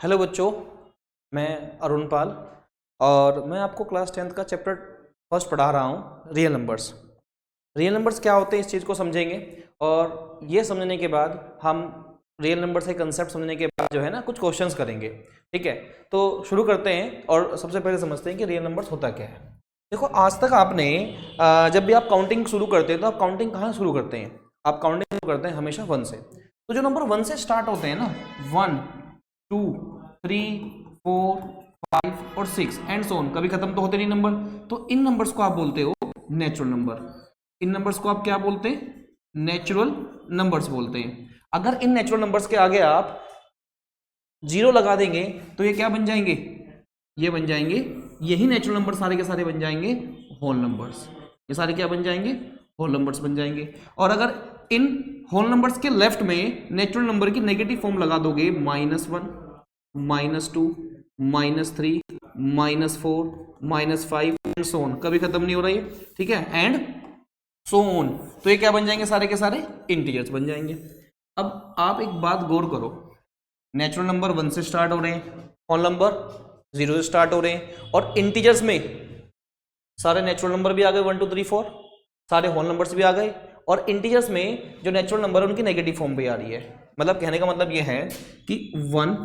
Hello बच्चों, मैं अरुण पाल और मैं आपको क्लास 10th का चैप्टर फर्स्ट पढ़ा रहा हूँ, रियल नंबर्स। रियल नंबर्स क्या होते हैं इस चीज़ को समझेंगे और ये समझने के बाद हम रियल नंबर्स के कंसेप्ट समझने के बाद जो है ना कुछ क्वेश्चंस करेंगे। ठीक है, तो शुरू करते हैं और सबसे पहले समझते हैं कि रियल नंबर्स होता क्या है। देखो, आज तक आपने जब भी आप काउंटिंग शुरू करते हैं तो आप काउंटिंग कहाँ शुरू करते हैं? आप काउंटिंग शुरू करते हैं हमेशा 1 से। तो जो नंबर 1 से स्टार्ट होते हैं ना, 1, 2, 3, 4, 5 और 6 एंड सो ऑन, कभी खत्म तो होते नहीं नंबर। तो इन नंबर्स को आप बोलते हो नेचुरल नंबर। इन नंबर्स को आप क्या बोलते हैं? नेचुरल नंबर्स बोलते हैं। अगर इन नेचुरल नंबर्स के आगे आप जीरो लगा देंगे तो ये क्या बन जाएंगे? ये बन जाएंगे, यही नेचुरल नंबर सारे के सारे बन जाएंगे होल नंबर्स। ये सारे क्या बन जाएंगे? होल नंबर्स बन जाएंगे। और अगर इन होल नंबर्स के लेफ्ट में नेचुरल नंबर की नेगेटिव फॉर्म लगा दोगे, -1, -2, -3, -4, -5 एंड सो ऑन, कभी खत्म नहीं हो रहा है, ठीक है, एंड सो ऑन, तो ये क्या बन जाएंगे? सारे के सारे इंटीजर्स बन जाएंगे। अब आप एक बात गौर करो, नेचुरल नंबर 1 से स्टार्ट हो रहे हैं, होल नंबर 0 से स्टार्ट हो रहे हैं, और इंटीजर्स में सारे नेचुरल नंबर भी आ गए, 1 2 3 4, सारे होल नंबर्स भी आ गए, और इंटीजर्स में जो नेचुरल नंबर है उनकी नेगेटिव फॉर्म भी आ रही है। मतलब कहने का मतलब ये है कि 1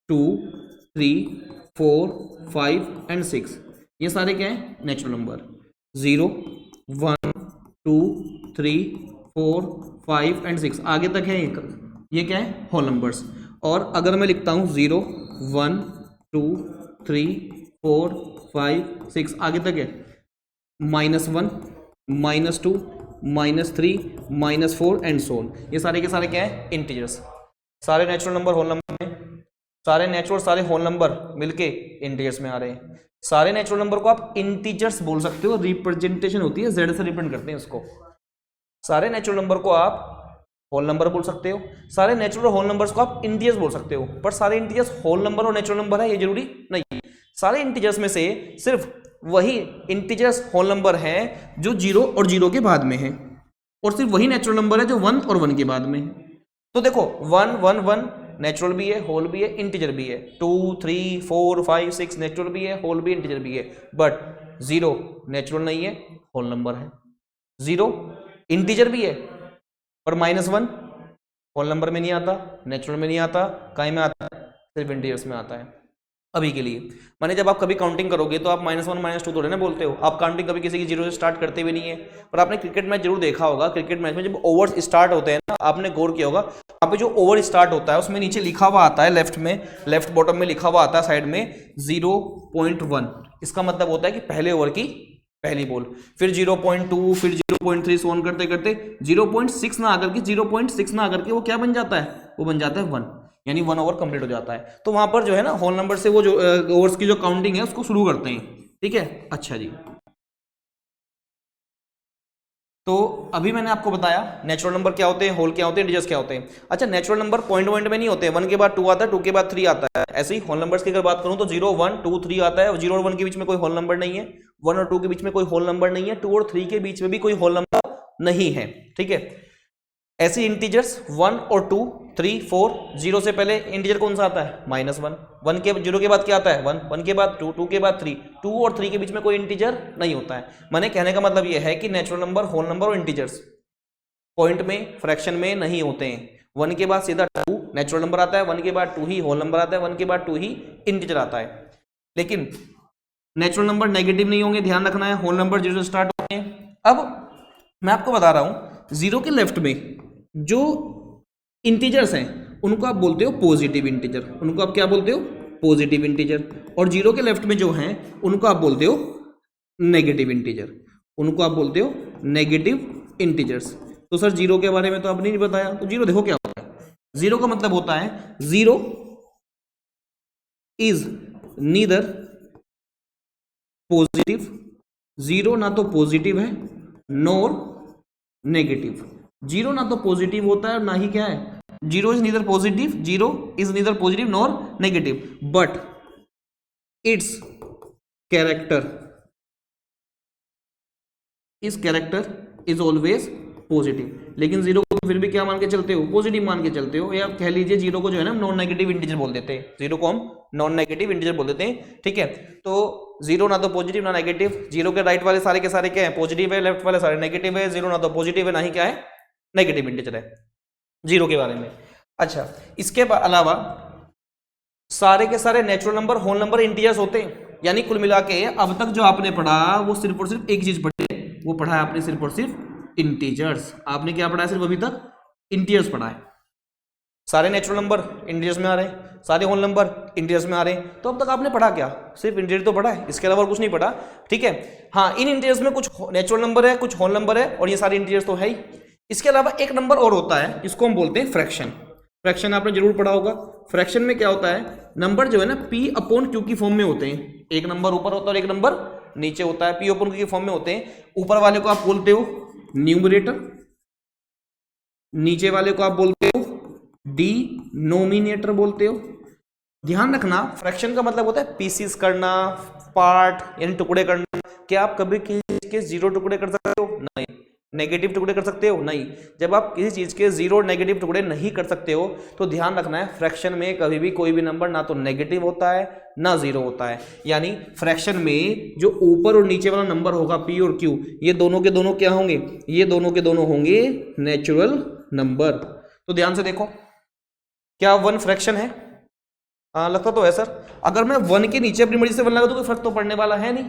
2 3 4 5 एंड 6 ये सारे क्या है? Natural number. 0 1 2 3 4 5 एंड 6 आगे तक है, ये क्या है? Whole numbers. और अगर मैं लिखता हूँ 0 1 2 3 4 5 6 आगे तक है, -1 -2 -3 -4 एंड सो ऑन, ये सारे के सारे क्या है? इंटीजर्स। सारे नेचुरल नंबर होल नंबर में, सारे नेचुरल सारे होल नंबर मिलके इंटीजर्स में आ रहे हैं। सारे नेचुरल नंबर को आप इंटीजर्स बोल सकते हो, रिप्रेजेंटेशन होती है, जेड से रिप्रेजेंट करते हैं उसको। सारे नेचुरल नंबर को आप होल नंबर बोल सकते हो, सारे नेचुरल होल नंबर्स को आप इंटीजर्स बोल सकते हो, पर सारे इंटीजर्स होल नंबर और नेचुरल नंबर है ये जरूरी नहीं है। सारे इंटीजर्स में से सिर्फ वही इंटीजर्स होल नंबर हैं जो 0 और 0 के बाद में है, और सिर्फ वही नेचुरल नंबर है जो 1 और 1 के बाद में है। तो देखो, 1 1 1 नेचुरल भी है, होल भी है, इंटीजर भी है। 2 3 4 5 6 नेचुरल भी है, होल भी, इंटीजर भी है। बट 0 नेचुरल नहीं है, होल नंबर है। 0 इंटीजर भी है, पर -1 होल नंबर में नहीं आता, नेचुरल में नहीं आता, काई में आता है? सिर्फ इंटीजर्स में आता है अभी के लिए। माने जब आप कभी काउंटिंग करोगे तो आप -1 -2 थोड़े ना बोलते हो, आप काउंटिंग कभी किसी की 0 से स्टार्ट करते भी नहीं है। पर आपने क्रिकेट मैच जरूर देखा होगा, क्रिकेट मैच में जब ओवर्स स्टार्ट होते हैं ना, आपने गौर किया होगा, वहाँ पे जो ओवर स्टार्ट होता है उसमें नीचे लिखा हुआ आता है, लेफ्ट में, लेफ्ट बॉटम में लिखा हुआ आता है साइड में 0.1। इसका मतलब होता है कि पहले ओवर की पहली बॉल। फिर 0.2, फिर 0.3 सोन करते करते 0.6 ना आकर के 0.6 ना आकर के वो क्या बन जाता है? वो बन जाता है 1, यानी 1 ओवर कंप्लीट हो जाता है। तो वहां पर जो है ना होल नंबर से वो जो ओवर्स की जो काउंटिंग है उसको शुरू करते हैं, ठीक है। अच्छा जी, तो अभी मैंने आपको बताया नेचुरल नंबर क्या होते हैं, होल क्या होते हैं, इंटीजर्स क्या होते हैं। अच्छा, नेचुरल नंबर पॉइंट पॉइंट में नहीं होते, 1 के बाद 2 आता है, 2 के बाद 3 आता है। ऐसे ही होल नंबर्स की अगर बात करूं तो 0 1 2 3 आता है, 0 और 1 के बीच में कोई होल नंबर नहीं है, 1 और 2 के बीच में कोई होल नंबर नहीं है, 2 और 3 के बीच में भी कोई होल नंबर नहीं है, ठीक है। ऐसे इंटीजर्स 1 और 2 3 4, 0 से पहले इंटीजर कौन सा आता है? -1, 1 के 0 के बाद क्या आता है? 1, 1 के बाद 2, 2 के बाद 3, 2 और 3 के बीच में कोई इंटीजर नहीं होता है। माने कहने का मतलब यह है कि नेचुरल नंबर, होल नंबर और इंटीजर्स पॉइंट में, फ्रैक्शन में नहीं होते हैं। 1 के बाद सीधा 2 नेचुरल नंबर आता है, 1 के बाद 2 ही होल नंबर आता है, 1 के बाद 2 ही इंटीजर आता है। लेकिन नेचुरल नंबर नेगेटिव नहीं होंगे, ध्यान रखना है, होल नंबर 0 से स्टार्ट होते हैं। अब मैं आपको बता रहा हूं, 0 के लेफ्ट में जो इंटीजर्स हैं उनको आप बोलते हो पॉजिटिव इंटीजर, उनको आप क्या बोलते हो? Positive integer. और 0 के लेफ्ट में जो हैं उनको आप बोलते हो नेगेटिव इंटीजर, उनको आप बोलते हो नेगेटिव इंटीजर्स। तो सर 0 के बारे में तो आपने नहीं बताया, तो 0 देखो क्या होता है। 0 का मतलब होता है 0 इज नीदर पॉजिटिव, 0 ना तो पॉजिटिव है नॉर नेगेटिव। 0 ना तो पॉजिटिव होता है और ना ही क्या है, 0 is neither positive, 0 is neither positive nor negative, but it's character is always positive, लेकिन जीरो को फिर भी क्या मान के चलते हो, पॉजिटिव मान के चलते हो, या कह लीजिए जीरो को जो है ना नॉन नेगेटिव इंटीजर बोल देते हैं, जीरो को हम नॉन नेगेटिव इंटीजर बोल देते हैं, ठीक है। तो जीरो ना तो पॉजिटिव ना नेगेटिव, जीरो के राइट वाले सारे के सारे क्या है, पॉजिटिव है, लेफ्ट वाले सारे नेगेटिव है, जीरो ना तो पॉजिटिव है ना ही क्या है, नेगेटिव इंटीजर है जीरो के बारे में। अच्छा, इसके अलावा सारे के सारे natural number, whole number, integers होते हैं। यानी कुल मिला के अब तक जो आपने पढ़ा वो सिर्फ और सिर्फ एक चीज पढ़ी, वो पढ़ा है आपने सिर्फ और सिर्फ इंटीजर्स। आपने क्या पढ़ा है, सिर्फ अभी तक इंटीजर्स पढ़ा है। सारे नेचुरल नंबर इंटीजर्स में आ रहे हैं, सारे होल नंबर इंटीजर्स में आ रहे हैं, तो अब तक आपने पढ़ा क्या, सिर्फ इंटीजर तो पढ़ा है, इसके अलावा और कुछ नहीं पढ़ा, ठीक है। हाँ, इन इंटीजर्स में कुछ नेचुरल नंबर है, कुछ होल नंबर है, और ये सारे इंटीजर्स तो है ही। इसके अलावा एक नंबर और होता है, इसको हम बोलते हैं फ्रैक्शन। फ्रैक्शन आपने जरूर पढ़ा होगा। फ्रैक्शन में क्या होता है, नंबर जो है ना P अपॉन Q की फॉर्म में होते हैं, एक नंबर ऊपर होता है और एक नंबर नीचे होता है, P अपॉन Q की फॉर्म में होते हैं। ऊपर वाले को आप बोलते हो न्यूमरेटर, नीचे वाले को आप बोलते हो डिनोमिनेटर बोलते हो। ध्यान रखना, फ्रैक्शन का मतलब होता है पीसीस करना, पार्ट यानी टुकड़े करना। क्या आप कभी किसी चीज के जीरो टुकड़े कर सकते हो? नहीं। नेगेटिव टुकड़े कर सकते हो? नहीं। जब आप किसी चीज के जीरो और नेगेटिव टुकड़े नहीं कर सकते हो तो ध्यान रखना है, फ्रैक्शन में कभी भी कोई भी नंबर ना तो नेगेटिव होता है ना जीरो होता है। यानी फ्रैक्शन में जो ऊपर और नीचे वाला नंबर होगा P और Q, ये दोनों के दोनों क्या होंगे, ये दोनों के दोनों होंगे नेचुरल नंबर। तो ध्यान से देखो, क्या 1 फ्रैक्शन है? हाँ, लगता तो है सर। अगर मैं 1 के नीचे अपनी मर्जी से 1 लगा दूं तो कोई फर्क तो पड़ने वाला है नहीं,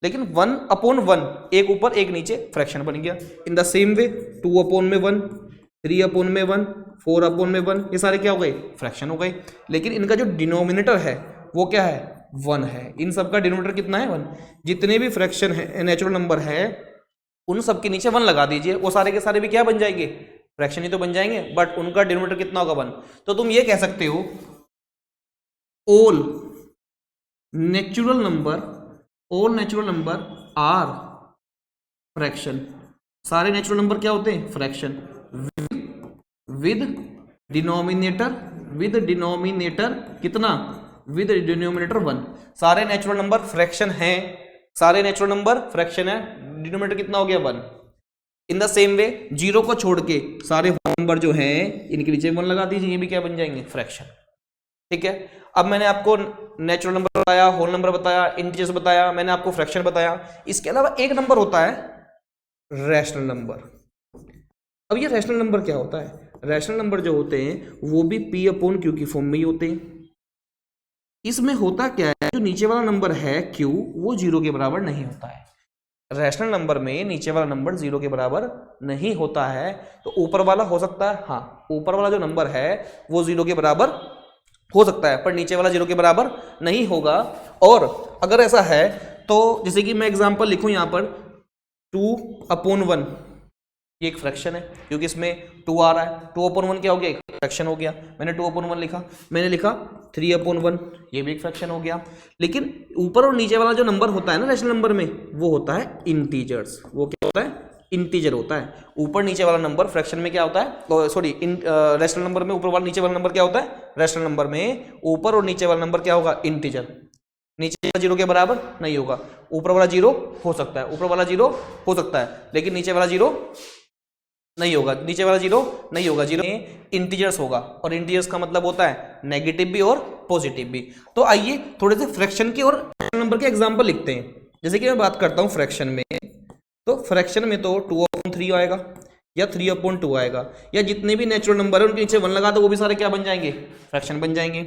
लेकिन 1 अपॉन 1, एक ऊपर एक नीचे, फ्रैक्शन बन गया। In the same way 2 upon में 1, 3 अपॉन में 1, 4 अपॉन में 1, ये सारे क्या हो गए, फ्रैक्शन हो गए। लेकिन इनका जो डिनोमिनेटर है वो क्या है, 1 है। इन सब का डिनोमिनेटर कितना है, 1। जितने भी फ्रैक्शन है, नेचुरल नंबर है, उन सब के नीचे 1 लगा दीजिए, वो सारे के सारे भी क्या बन जाएंगे, फ्रैक्शन ही तो बन जाएंगे, बट उनका डिनोमिनेटर कितना होगा, 1। तो तुम ये कह सकते हो all natural number are fraction. सारे नेचुरल नंबर क्या होते हैं, फ्रैक्शन। विद डिनोमिनेटर कितना, विद डिनोमिनेटर 1। सारे नेचुरल नंबर फ्रैक्शन हैं, सारे नेचुरल नंबर फ्रैक्शन है, डिनोमिनेटर कितना हो गया, 1। In the same way zero को छोड़ के सारे नंबर जो हैं इनके नीचे 1 लगा दीजिए, ये भी क्या बन जाएंगे, फ्रैक्शन। ठीक है। अब मैंने आपको नेचुरल नंबर बताया, होल नंबर बताया, इंटीजर्स बताया, मैंने आपको फ्रैक्शन बताया। इसके अलावा एक नंबर होता है रैशनल नंबर। अब ये रैशनल नंबर क्या होता है, रैशनल नंबर जो होते हैं वो भी P अपॉन Q की फॉर्म में ही होते हैं। इसमें होता क्या है, जो नीचे वाला नंबर है Q, वो 0 के बराबर नहीं होता है। रैशनल नंबर में नीचे वाला नंबर 0 के बराबर नहीं होता है, तो ऊपर वाला हो सकता है, हाँ, ऊपर वाला जो नंबर है वो 0 के बराबर हो सकता है, पर नीचे वाला 0 के बराबर नहीं होगा। और अगर ऐसा है तो जैसे कि मैं एग्जांपल लिखूं यहां पर 2 अपॉन 1, ये एक फ्रैक्शन है क्योंकि इसमें 2 आ रहा है। 2 अपॉन 1 क्या हो गया, एक फ्रैक्शन हो गया। मैंने 2 अपॉन 1 लिखा, मैंने लिखा 3 अपॉन 1, ये भी एक फ्रैक्शन हो गया। लेकिन ऊपर और नीचे वाला जो नंबर होता है ना रैशनल नंबर में, वो होता है इंटीजर्स। वो क्या होता है, इंटीजर होता है। ऊपर नीचे वाला नंबर फ्रैक्शन में क्या होता है, सॉरी, रैशनल नंबर में ऊपर वाला नीचे वाला नंबर क्या होता है, रैशनल नंबर में ऊपर और नीचे वाला नंबर क्या होगा, इंटीजर। नीचे वाला 0 के बराबर नहीं होगा, ऊपर वाला 0 हो सकता है, ऊपर वाला 0 हो सकता है, लेकिन नीचे वाला 0 नहीं होगा, नीचे वाला 0 नहीं होगा। 0 इंटीजर्स होगा, और इंटीजर्स का मतलब होता है नेगेटिव भी और पॉजिटिव भी। तो आइए थोड़े से फ्रैक्शन के और रैशनल नंबर के एग्जांपल लिखते हैं। जैसे कि मैं बात करता हूं फ्रैक्शन में, तो फ्रैक्शन में तो 2/3 आएगा या 3/2 आएगा, या जितने भी नेचुरल नंबर है उनके नीचे 1 लगा दो, वो भी सारे क्या बन जाएंगे, फ्रैक्शन बन जाएंगे।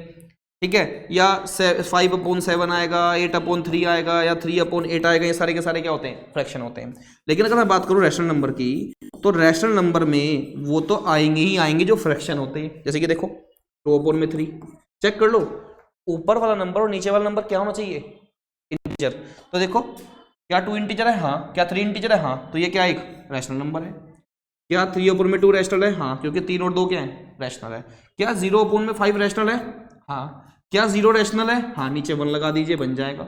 ठीक है। या 5/7 आएगा, 8/3 आएगा, या 3/8 आएगा, ये सारे के सारे क्या होते हैं, फ्रैक्शन होते हैं। लेकिन अगर मैं बात करूं रैशनल नंबर की, तो रैशनल नंबर में वो तो आएंगे ही आएंगे जो फ्रैक्शन होते हैं। जैसे कि देखो 2/3, चेक कर लो, ऊपर वाला नंबर और नीचे वाला नंबर क्या होना चाहिए, इंटीजर। तो देखो क्या 2 इंटीजर है, हाँ। क्या 3 इंटीजर है, हाँ। तो ये क्या एक रैशनल नंबर है। क्या 3/2 रैशनल है, हाँ, क्योंकि 3 और 2 क्या है, रैशनल है। क्या 0/5 रैशनल है, हाँ। क्या 0 रैशनल है, हाँ, नीचे 1 लगा दीजिए, बन जाएगा।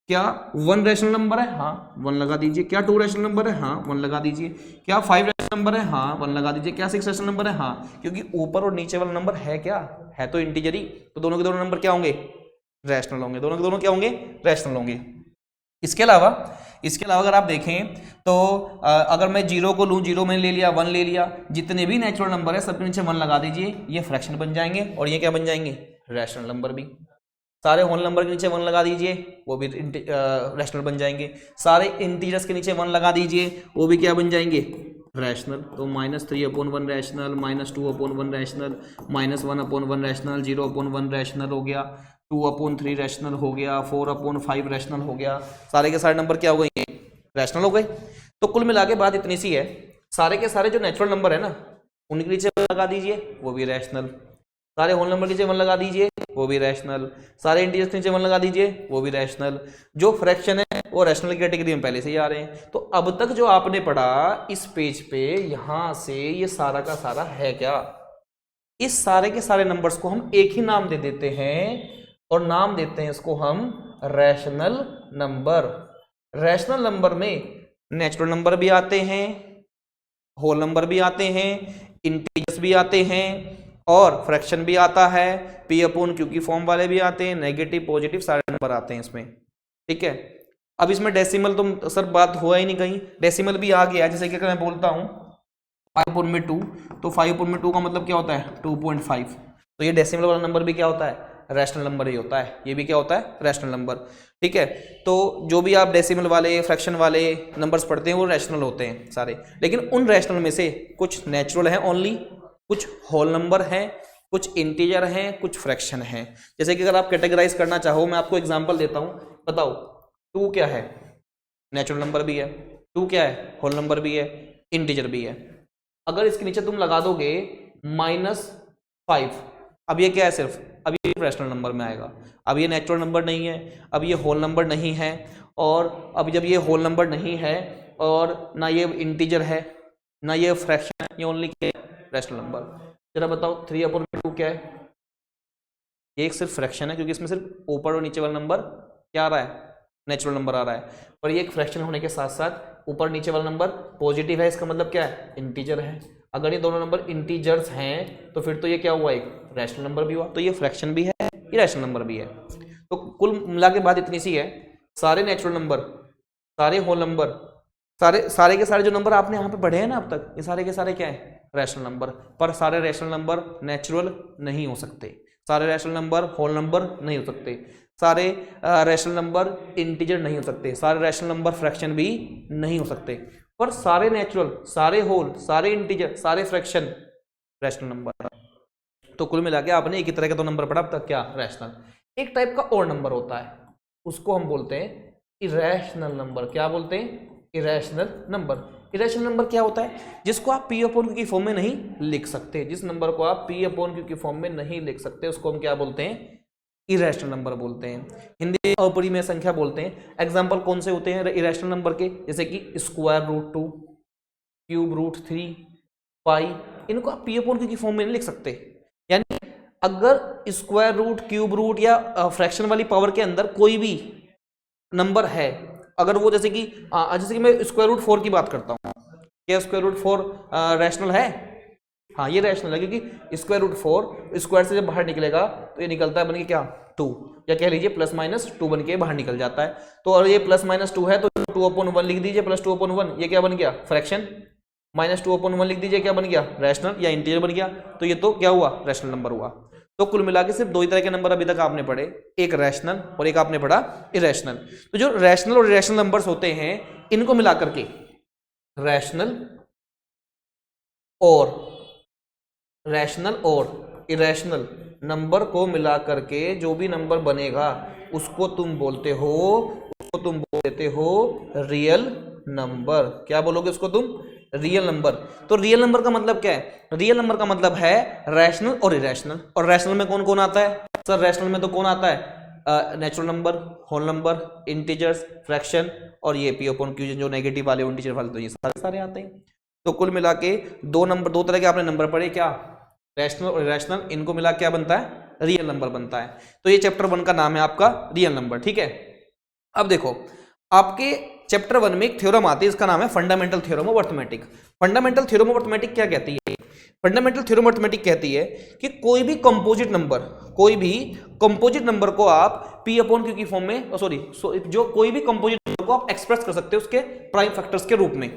क्या 1 रैशनल नंबर है, हाँ, 1 लगा दीजिए। क्या 2 रैशनल नंबर है, हाँ, 1 लगा दीजिए। क्या 5 रैशनल नंबर है, हाँ, 1 लगा दीजिए। क्या 6 रैशनल नंबर है, हाँ, क्योंकि ऊपर और नीचे वाला नंबर है क्या, है तो इंटीजर ही, तो दोनों के दोनों नंबर क्या होंगे, रैशनल होंगे। दोनों के दोनों क्या होंगे, रैशनल होंगे। इसके अलावा इसके अलावा अगर आप देखें तो अगर मैं 0 को लूँ, 0 मैंने ले लिया, 1 ले लिया, जितने भी नेचुरल नंबर है सबके नीचे 1 लगा दीजिए, ये फ्रैक्शन बन जाएंगे और ये क्या बन जाएंगे, रैशनल नंबर भी। सारे होल नंबर के नीचे 1 लगा दीजिए, वो भी रैशनल बन जाएंगे। सारे इंटीजर्स के नीचे 1 लगा दीजिए, वो भी क्या बन जाएंगे, रैशनल। तो -3/1 रैशनल, -2/1 रैशनल, -1/1 रैशनल, 0/1 रैशनल हो गया, 2/3 रैशनल हो गया, 4/5 रैशनल हो गया। सारे के सारे नंबर क्या हो गए, रैशनल हो गए। तो कुल मिला के बात इतनी सी है, सारे के सारे जो नेचुरल नंबर है ना उनके नीचे 1 लगा दीजिए, वो भी रैशनल। सारे होल नंबर के नीचे 1 लगा दीजिए, वो भी रैशनल। सारे इंटीजर्स के नीचे 1 लगा दीजिए, वो भी रैशनल। जो फ्रैक्शन है वो रैशनल कैटेगरी में पहले से ही आ रहे हैं। तो अब तक जो आपने पढ़ा इस पेज पे, यहां से ये सारा का सारा है क्या, इस सारे के सारे नंबर्स को हम एक ही नाम दे देते हैं और नाम देते हैं इसको हम रैशनल नंबर। रैशनल नंबर में नेचुरल नंबर भी आते हैं, होल नंबर भी आते हैं, इंटीजर्स भी आते हैं और फ्रैक्शन भी आता है, P/Q की फॉर्म वाले भी आते हैं, नेगेटिव पॉजिटिव सारे नंबर आते हैं इसमें। ठीक है, अब इसमें डेसिमल तो सर बात हुआ ही नहीं कहीं, डेसिमल भी आ गया। जैसे कि अगर मैं बोलता हूँ 5/2, तो 5/2 का मतलब क्या होता है, 2.5। तो ये डेसिमल वाला नंबर भी क्या होता है, रैशनल नंबर ही होता है। ये भी क्या होता है, रैशनल नंबर। ठीक है, तो जो भी आप डेसिमल वाले, फ्रैक्शन वाले नंबर्स पढ़ते हैं वो रैशनल होते हैं सारे। लेकिन उन रैशनल में से कुछ नेचुरल हैं ओनली, कुछ होल नंबर हैं, कुछ इंटीजर हैं, कुछ फ्रैक्शन हैं। जैसे कि अगर आप कैटेगराइज करना चाहो, मैं आपको एग्जांपल देता हूं, बताओ 2 क्या है, नेचुरल नंबर भी है, 2 क्या है, होल नंबर भी है, इंटीजर भी है। अगर इसके नीचे तुम लगा दोगे -5, अब ये क्या है, सिर्फ अब ये रैशनल नंबर में आएगा। अब ये नेचुरल नंबर नहीं है, अब ये होल नंबर नहीं है, और अब जब ये होल नंबर नहीं है और ना ये इंटीजर है ना ये फ्रैक्शन है, ये ओनली रैशनल नंबर। जरा बताओ 3/2 क्या है, ये एक सिर्फ फ्रैक्शन है क्योंकि इसमें सिर्फ ऊपर और नीचे वाला नंबर क्या आ रहा है, नेचुरल नंबर आ रहा है। पर ये एक फ्रैक्शन होने के साथ साथ ऊपर नीचे वाला नंबर पॉजिटिव है, इसका मतलब क्या है, इंटीजर है। अगर ये दोनों नंबर इंटीजर्स हैं तो फिर तो ये क्या हुआ, एक रैशनल नंबर भी हुआ। तो ये फ्रैक्शन भी है, ये रैशनल नंबर भी है। तो कुल मिला के बात इतनी सी है, सारे नेचुरल नंबर, सारे होल नंबर, सारे के सारे जो नंबर आपने यहाँ पे पढ़े हैं ना अब तक, ये सारे के सारे क्या है, रैशनल नंबर। पर सारे रैशनल नंबर नेचुरल नहीं हो सकते, सारे रैशनल नंबर होल नंबर नहीं हो सकते, सारे रैशनल नंबर इंटीजर नहीं हो सकते, सारे रैशनल नंबर फ्रैक्शन भी नहीं हो सकते। पर सारे नेचुरल, सारे होल, सारे इंटीजर, सारे फ्रैक्शन रैशनल नंबर। तो कुल मिला के आपने एक ही तरह का तो नंबर पढ़ा अब तक, क्या, रैशनल। एक टाइप का और नंबर होता है, उसको हम बोलते हैं इरेशनल नंबर। क्या बोलते हैं, इरेशनल नंबर। इरेशनल नंबर क्या होता है, जिसको आप P/Q की फॉर्म में नहीं लिख सकते, जिस नंबर को आप P/Q की फॉर्म में नहीं लिख सकते उसको हम क्या बोलते हैं, इरेशनल नंबर बोलते हैं। हिंदी में अपरिमेय संख्या बोलते हैं। एग्जाम्पल कौन से होते हैं इरेशनल नंबर के, जैसे कि √2, √3, पाई, इनको आप P/Q की फॉर्म में नहीं लिख सकते। यानी अगर स्क्वायर रूट, क्यूब रूट या फ्रैक्शन वाली पावर के अंदर कोई भी नंबर है, अगर वो जैसे कि मैं √4 की बात करता हूँ, क्या √4 रैशनल है, हाँ ये रैशनल है, क्योंकि √4 स्क्वायर से जब बाहर निकलेगा तो ये निकलता है बन के क्या, 2, या कह लीजिए +-2 बन के बाहर निकल जाता है। तो और ये +-2 है तो 2/1 लिख दीजिए, +2/1, ये क्या बन गया, फ्रैक्शन। -2/1 लिख दीजिए, क्या बन गया, रैशनल या इंटीजर बन गया। तो ये तो क्या हुआ, रैशनल नंबर हुआ। तो कुल मिला के सिर्फ 2 ही तरह के नंबर अभी तक आपने पढ़े, एक रैशनल और एक आपने पढ़ा इरेशनल। तो जो रैशनल और इरेशनल नंबर्स होते हैं, इनको मिलाकर के रैशनल और इरेशनल नंबर को मिलाकर के जो भी नंबर बनेगा उसको तुम बोलते हो रियल नंबर। क्या बोलोगे उसको तुम, रियल नंबर। तो रियल नंबर का मतलब क्या है, रियल नंबर का मतलब है रैशनल और इरेशनल। और रैशनल में कौन कौन आता है सर, रैशनल में तो कौन आता है, natural number, whole number, integers, fraction, और ये P/Q जो नेगेटिव वाले, इंटीजर वाले, तो ये सारे आते हैं। तो कुल मिला के 2 तरह के आपने नंबर पढ़े, क्या, रैशनल और इरेशनल। इनको मिला क्या बनता है, रियल नंबर बनता है। तो ये चैप्टर 1 का नाम है आपका रियल नंबर। ठीक है, अब देखो आपके चैप्टर 1 में एक थ्योरम आती है, इसका नाम है fundamental theorem of arithmetic. Fundamental theorem of arithmetic क्या कहती है, फंडामेंटल थ्योरम ऑफ अर्थमेटिक कहती है कि कोई भी कंपोजिट नंबर को आप P/Q की फॉर्म में, जो कोई भी कंपोजिट नंबर को आप एक्सप्रेस कर सकते हो उसके प्राइम फैक्टर्स के रूप में।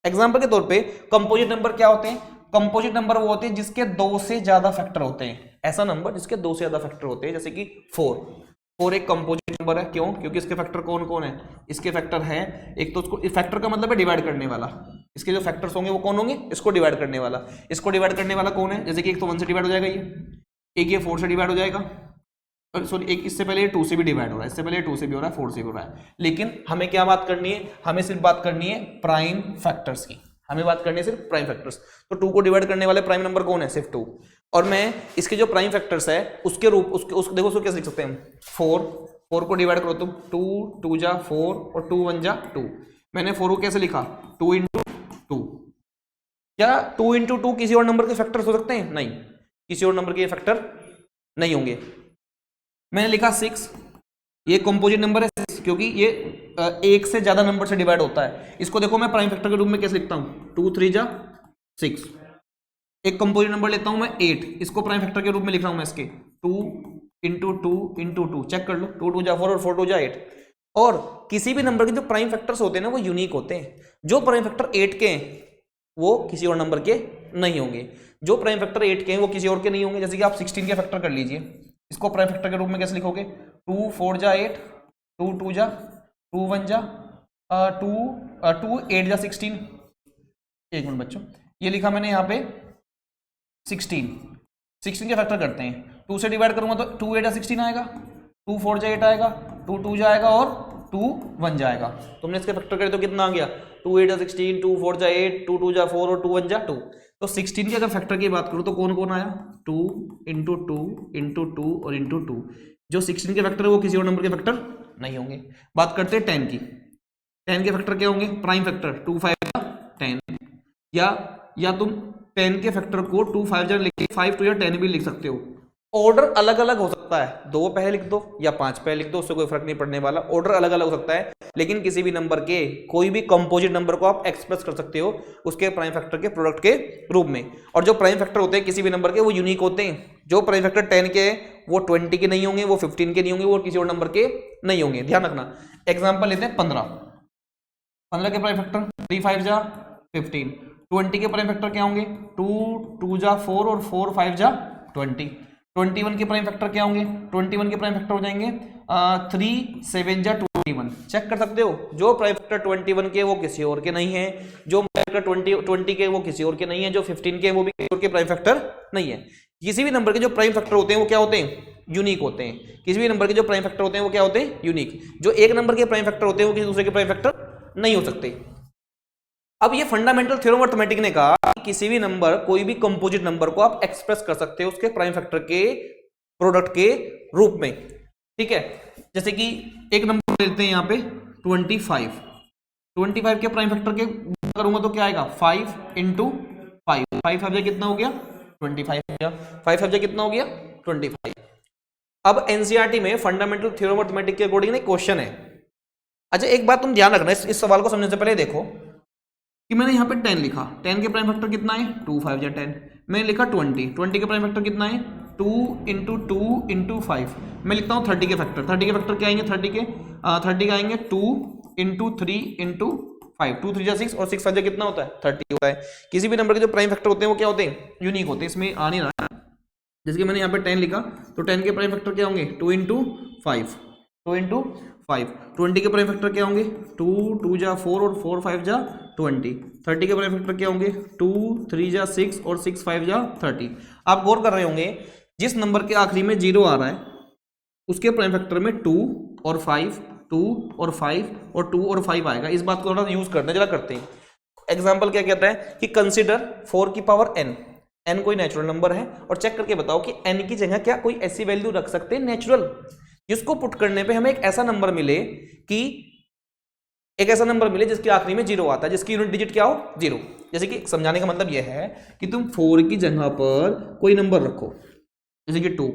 एग्जांपल के तौर पे कंपोजिट नंबर क्या होते हैं? कंपोजिट नंबर वो होते हैं जिसके 2 से ज्यादा फैक्टर होते हैं। ऐसा नंबर जिसके 2 से ज्यादा फैक्टर होते हैं, जैसे कि 4 एक कंपोजिट नंबर है। क्यों? क्योंकि इसके फैक्टर कौन कौन है? इसके फैक्टर है एक तो, उसको फैक्टर का मतलब है डिवाइड करने वाला, इसके जो फैक्टर्स होंगे वो कौन होंगे? इसको डिवाइड करने वाला। इसको डिवाइड करने वाला कौन है? जैसे कि एक तो 1 से डिवाइड हो जाएगा, एक ये 4 से डिवाइड हो जाएगा, सॉरी एक इससे पहले 2 से भी डिवाइड हो रहा है, इससे पहले 2 से भी हो रहा है, 4 से भी हो रहा है। लेकिन हमें क्या बात करनी है? हमें सिर्फ बात करनी है प्राइम फैक्टर्स की, हमें बात करनी है सिर्फ प्राइम फैक्टर्स। तो 2 को डिवाइड करने वाले प्राइम नंबर कौन है? सिर्फ 2। और मैं इसके जो प्राइम फैक्टर्स है उसके रूप देखो उसको कैसे लिख सकते हैं? 4 को डिवाइड करो तुम, 2 जा 4 और 2 1 जा 2। मैंने 4 को कैसे लिखा? 2 इंटू 2। क्या 2 इंटू 2 किसी और नंबर के फैक्टर्स हो सकते हैं? नहीं, किसी और नंबर के फैक्टर नहीं होंगे। मैंने लिखा 6, ये कंपोजिट नंबर है 6 क्योंकि ये एक से ज्यादा नंबर से डिवाइड होता है। इसको देखो मैं प्राइम फैक्टर के रूप में कैसे लिखता हूं? 2 3 जा 6। एक कंपोजिट नंबर लेता हूं मैं 8, इसको प्राइम फैक्टर के रूप में लिख रहा हूं मैं इसके 2 इंटू 2 इंटू 2। चेक कर लो, 2 2 जा 4 और 4 2 जा 8। और किसी भी नंबर के जो प्राइम फैक्टर्स होते हैं ना वो यूनिक होते हैं। जो प्राइम फैक्टर 8 के हैं वो किसी और नंबर के नहीं होंगे। जो प्राइम फैक्टर 8 के हैं वो किसी और के नहीं होंगे। जैसे कि आप 16 के फैक्टर कर लीजिए, इसको प्राइम फैक्टर के रूप में कैसे लिखोगे? 2 4 जा 8, 2 2 जा 2 1 जा 2 8 जा 16। एक मिनट बच्चों, ये लिखा मैंने यहाँ पे 16 के फैक्टर करते हैं। 2 से डिवाइड करूंगा तो 2 8 जा 16 आएगा, 2 4 जा 8 आएगा, 2 2 जाएगा और 2 1 जाएगा। तुमने इसके फैक्टर करे तो कितना आ गया? 2 8 जा 16, 2 4 जा 8, 2 2 जा 4 और 2 1 जा 2। तो 16 के अगर फैक्टर की बात करूं तो कौन कौन आया? 2 इंटू 2 इंटू 2 और इंटू 2। जो 16 के फैक्टर है वो किसी और नंबर के फैक्टर नहीं होंगे। बात करते हैं 10 की। 10 के फैक्टर क्या होंगे? प्राइम फैक्टर 2 5 जा 10। या तुम 10 के फैक्टर को 2 5 जा लिख के 5 2 या 10 भी लिख सकते हो। ऑर्डर अलग अलग हो सकता है, 2 पहले लिख दो या 5 पहले लिख दो, उससे कोई फर्क नहीं पड़ने वाला। ऑर्डर अलग अलग हो सकता है, लेकिन किसी भी नंबर के कोई भी कंपोजिट नंबर को आप एक्सप्रेस कर सकते हो उसके प्राइम फैक्टर के प्रोडक्ट के रूप में। और जो प्राइम फैक्टर होते हैं किसी भी नंबर के वो यूनिक होते हैं। जो प्राइम फैक्टर 10 के वो 20 के नहीं होंगे, वो 15 के नहीं होंगे, वो किसी और नंबर के नहीं होंगे, ध्यान रखना। एग्जाम्पल लेते हैं 15 के प्राइम फैक्टर 3 5 जा 15। 20 के प्राइम फैक्टर क्या होंगे? 2 2 जा 4 और 4 5 जा 20। 21 के प्राइम फैक्टर क्या होंगे? 21 के प्राइम फैक्टर हो जाएंगे 3 7 जा 21। चेक कर सकते हो, जो प्राइम फैक्टर 21 के वो किसी और के नहीं है, जो प्राइम फैक्टर 20 के वो किसी और के नहीं है, जो 15 के वो भी किसी और के प्राइम फैक्टर नहीं है। किसी भी नंबर के जो प्राइम फैक्टर होते हैं वो क्या होते हैं? यूनिक होते हैं। किसी भी नंबर के जो प्राइम फैक्टर होते हैं वो क्या होते हैं? यूनिक। जो एक नंबर के प्राइम फैक्टर होते हैं वो किसी दूसरे के प्राइम फैक्टर नहीं हो सकते। अब ये फंडामेंटल थ्योरम अर्थमेटिक ने कहा कि किसी भी नंबर, कोई भी कंपोजिट नंबर को आप एक्सप्रेस कर सकते हो उसके प्राइम फैक्टर के प्रोडक्ट के रूप में, ठीक है। जैसे कि एक नंबर लेते हैं यहाँ पे 25 के प्राइम फैक्टर के करूंगा तो क्या आएगा? 5 इंटू 5। 5 5 कितना हो गया? 25 हो गया। 5 5 कितना हो गया? 25। अब एनसीईआरटी में फंडामेंटल थ्योरम अर्थमेटिक के अकॉर्डिंग एक क्वेश्चन है। अच्छा एक बात तुम ध्यान रखना, इस सवाल को समझने से पहले देखो कि मैंने यहाँ पे 10 लिखा, 10 के प्राइम फैक्टर कितना है? 2 5 या 10। मैंने लिखा 20 के प्राइम फैक्टर कितना है? 2 इंटू 2 इंटू 5। मैं लिखता हूँ 30 के फैक्टर। 30 के फैक्टर क्या आएंगे? 30 के आएंगे 2 इंटू 3 इंटू 5। 2 3 जा 6 और 6 5 जा कितना होता है? 30 होता है। किसी भी नंबर के जो प्राइम फैक्टर होते हैं वो क्या होते हैं? यूनिक होते हैं। इसमें आ नहीं रहा, जैसे कि मैंने यहाँ पे 10 लिखा तो 10 के प्राइम फैक्टर क्या होंगे? 2 इंटू 5, 2 इंटू 5। 20 के प्राइम फैक्टर क्या होंगे? 2 2 जा 4 और 4 5 जा 20। 30 के प्राइम फैक्टर क्या होंगे? 2 3 जा 6 और 6 5 जा 30। आप गौर कर रहे होंगे जिस नंबर के आखिरी में 0 आ रहा है उसके प्राइम फैक्टर में 2 और 5, 2 और 5 और 2 और 5 आएगा। इस बात को थोड़ा यूज करते हैं, जरा करते हैं। एग्जाम्पल क्या कहता है कि कंसिडर 4 की पावर n। n कोई नेचुरल नंबर है और चेक करके बताओ कि n की जगह क्या कोई ऐसी वैल्यू रख सकते हैं नेचुरल, जिसको पुट करने पे हमें एक ऐसा नंबर मिले जिसके आखिरी में 0 आता है, जिसकी यूनिट डिजिट क्या हो? 0। जैसे कि समझाने का मतलब यह है कि तुम 4 की जगह पर कोई नंबर रखो, जैसे कि 2।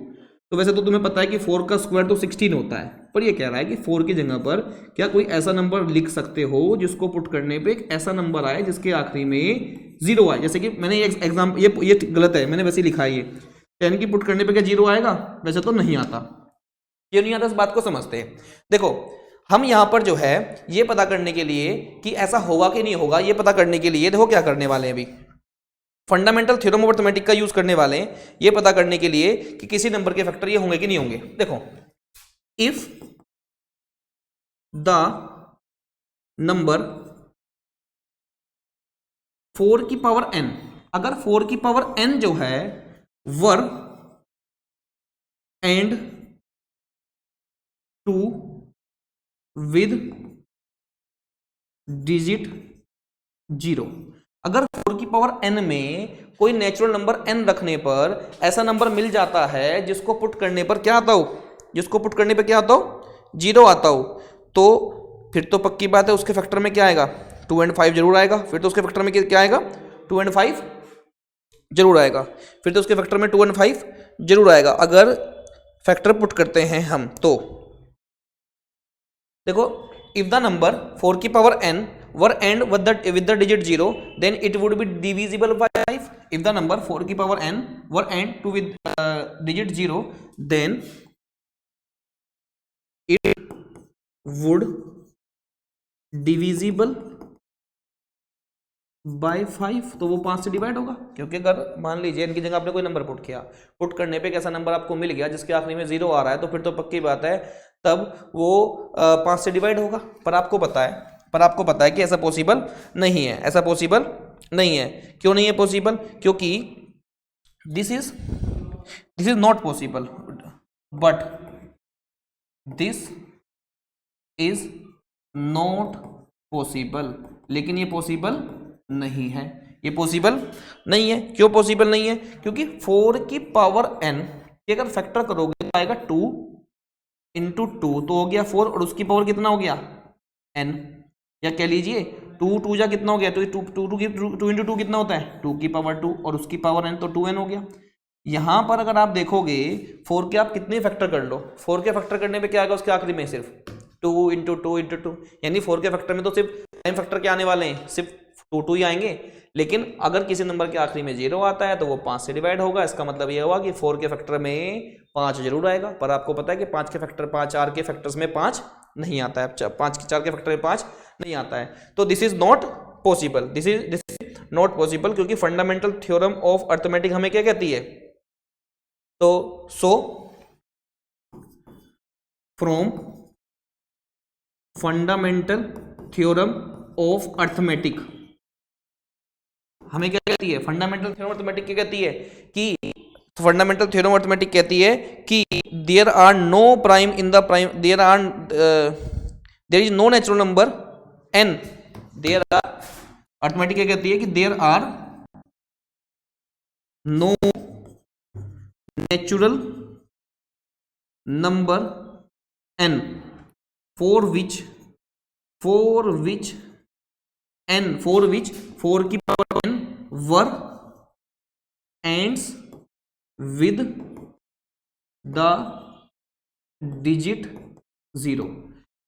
तो वैसे तो तुम्हें पता है कि 4 का स्क्वायर तो 16 होता है, पर ये कह रहा है कि 4 की जगह पर क्या कोई ऐसा नंबर लिख सकते हो जिसको पुट करने पे एक ऐसा नंबर आए जिसके आखिरी में 0 आए। जैसे कि मैंने एग्जाम्पल, ये गलत है, मैंने वैसे लिखा है, ये 10 की पुट करने पे क्या 0 आएगा? वैसे तो नहीं आता, ये नहीं आता। इस बात को समझते हैं। देखो हम यहां पर जो है ये पता करने के लिए कि ऐसा होगा कि नहीं होगा, ये पता करने के लिए देखो क्या करने वाले हैं, अभी फंडामेंटल थ्योरम ऑफ अर्थमेटिक का यूज करने वाले हैं ये पता करने के लिए कि किसी नंबर के फैक्टर ये होंगे कि नहीं होंगे। देखो, इफ द नंबर 4 की पावर n, अगर 4 की पावर n जो है were end to with digit 0, अगर 4 की पावर n में कोई नेचुरल नंबर n रखने पर ऐसा नंबर मिल जाता है जिसको पुट करने पर क्या आता हो, जिसको पुट करने पर क्या आता हो, 0 आता हो, तो फिर तो पक्की बात है उसके फैक्टर में क्या आएगा, 2 and 5 जरूर आएगा। फिर तो उसके फैक्टर में क्या आएगा, 2 and 5 जरूर आएगा। फिर तो उसके फैक्टर में 2 and 5 जरूर आएगा अगर फैक्टर पुट करते हैं हम। तो देखो, इफ द नंबर 4 की power n were and with the digit 0 then it would be divisible by 5. if the number 4 की power n were end to with digit 0 then it would divisible by 5, तो वो 5 से divide होगा। क्योंकि अगर मान लीजिए इनकी जगह आपने कोई नंबर पुट किया, पुट करने पे कैसा नंबर आपको मिल गया जिसके आखिरी में 0 आ रहा है, तो फिर तो पक्की बात है तब वो 5 से डिवाइड होगा। पर आपको पता है कि ऐसा पॉसिबल नहीं है, ऐसा पॉसिबल नहीं है। क्यों नहीं है पॉसिबल, क्योंकि this is not possible, but this is not possible, लेकिन ये पॉसिबल नहीं है, ये पॉसिबल नहीं है। क्यों पॉसिबल नहीं है, क्योंकि 4 की पावर n ये अगर फैक्टर करोगे तो आएगा 2 into 2, तो हो गया 4 और उसकी पावर कितना हो गया n, या कह लीजिए 2 जा कितना हो गया, तो 2 into 2 कितना होता है 2 की पावर 2 और उसकी पावर n, तो 2n हो गया। यहां पर अगर आप देखोगे 4 के आप कितने फैक्टर कर लो, 4 के फैक्टर करने पे क्या आएगा उसके आखिरी में, सिर्फ 2 into 2 into 2, यानी 4 के फैक्टर में तो सिर्फ टाइम फैक्टर क्या आने वाले हैं, सिर्फ 2 ही आएंगे। लेकिन अगर किसी नंबर के आखिरी में 0 आता है तो वो 5 से डिवाइड होगा। इसका मतलब ये हुआ कि 4 के फैक्टर में 5 जरूर आएगा। पर आपको पता है कि 5 के फैक्टर 4 के फैक्टर्स में 5 नहीं आता है, 4 के फैक्टर में 5 नहीं आता है। तो this is not possible, this is not possible, क्योंकि फंडामेंटल थ्योरम ऑफ अर्थमेटिक हमें क्या कहती है, तो so from fundamental theorem of arithmetic हमें क्या कहती है, फंडामेंटल थ्योरम अर्थमेटिक क्या कहती है कि फंडामेंटल थ्योरम अर्थमेटिक कहती है कि there are no prime in the prime, there is no natural number n, there are, arithmetic क्या कहती है कि there are no natural number n for which 4 की power n were ends with the digit 0।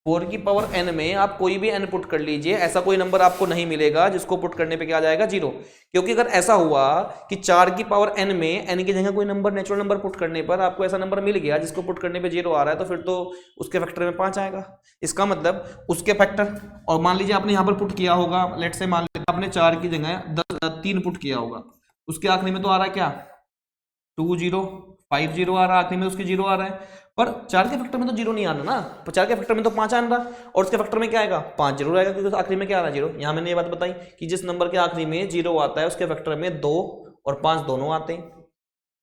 4 की power n में आप कोई भी n पुट कर लीजिए, ऐसा कोई नंबर आपको नहीं मिलेगा जिसको पुट करने पे क्या आ जाएगा 0। क्योंकि अगर ऐसा हुआ कि 4 की पावर n में n की जगह कोई नंबर नेचुरल नंबर पुट करने पर आपको ऐसा नंबर मिल गया जिसको पुट करने पे 0 आ रहा है, तो फिर तो उसके फैक्टर में 5 आएगा। इसका मतलब उसके फैक्टर, और मान लीजिए आपने यहाँ पर पुट किया होगा, लेट से मान लीजिए आपने 4 की जगह 3 पुट किया होगा, उसके आखिरी में तो आ रहा है क्या 2 0 5 0 आ रहा है, आखिरी में उसके 0 आ रहा है। पर 4 के फैक्टर में तो 0 नहीं आना ना, पर 4 के फैक्टर में तो 5 आ रहा, और उसके फैक्टर में क्या आएगा 5 जरूर आएगा, क्योंकि आखिरी में क्या आ रहा है 0। यहाँ मैंने ये बात बताई कि जिस नंबर के आखिरी में 0 आता है उसके फैक्टर में 2 और 5 दोनों आते हैं।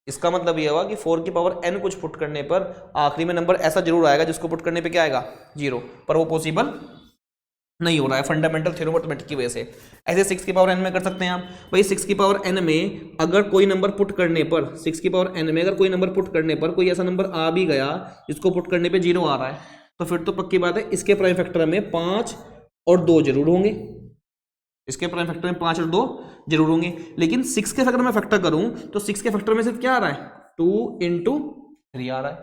इसका मतलब ये हुआ कि 4 की पावर n कुछ पुट करने पर आखिरी में नंबर ऐसा जरूर आएगा जिसको पुट करने पे क्या आएगा 0, पर वो पॉसिबल नहीं हो रहा है फंडामेंटल थ्योरम अर्थमेटिक की वजह से। ऐसे 6 की पावर n में कर सकते हैं आप, भाई 6 की पावर n में अगर कोई नंबर पुट करने पर, 6 की पावर n में अगर कोई नंबर पुट करने पर कोई ऐसा नंबर आ भी गया जिसको पुट करने पे 0 आ रहा है, तो फिर तो पक्की बात है इसके प्राइम फैक्टर में 5 और 2 जरूर होंगे, इसके प्राइम फैक्टर में 5 और 2 जरूर होंगे। लेकिन 6 के फैक्टर में फैक्टर करूं तो 6 के फैक्टर में सिर्फ क्या आ रहा है 2 into 3 आ रहा है।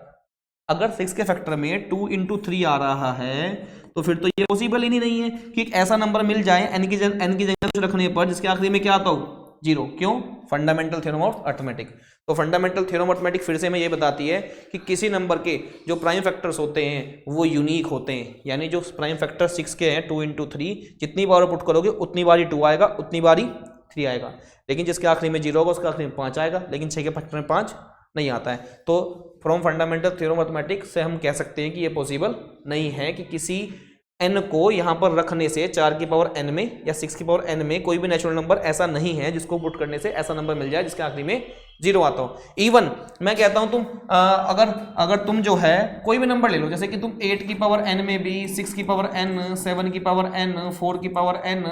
अगर 6 के फैक्टर में 2 into 3 आ रहा है तो फिर तो ये पॉसिबल ही नहीं है कि एक ऐसा नंबर मिल जाए n की जगह कुछ रखने पर जिसके आखिरी में क्या आता हो जीरो। क्यों? Fundamental theorem of arithmetic. तो फंडामेंटल थ्योरम ऑफ अर्थमेटिक फिर से मैं ये बताती है कि किसी नंबर के जो प्राइम फैक्टर्स होते हैं वो यूनिक होते हैं, यानी जो प्राइम फैक्टर 6 के हैं 2 × 3, जितनी बार पुट करोगे उतनी बार ही 2 आएगा, उतनी बार ही 3 आएगा। लेकिन जिसके आखिरी में 0 होगा उसके आखिरी में 5 आएगा, लेकिन 6 के फैक्टर में 5 नहीं आता है। तो from fundamental theorem of mathematics से हम कह सकते हैं कि ये पॉसिबल नहीं है कि किसी n को यहाँ पर रखने से 4 की पावर n में या 6 की पावर n में कोई भी नेचुरल नंबर ऐसा नहीं है जिसको पुट करने से ऐसा नंबर मिल जाए जिसके आखिरी में 0 आता हो। इवन मैं कहता हूँ तुम अगर तुम जो है कोई भी नंबर ले लो, जैसे कि तुम 8 की पावर n में भी 6 की पावर n, 7 की पावर n, 4 की पावर n,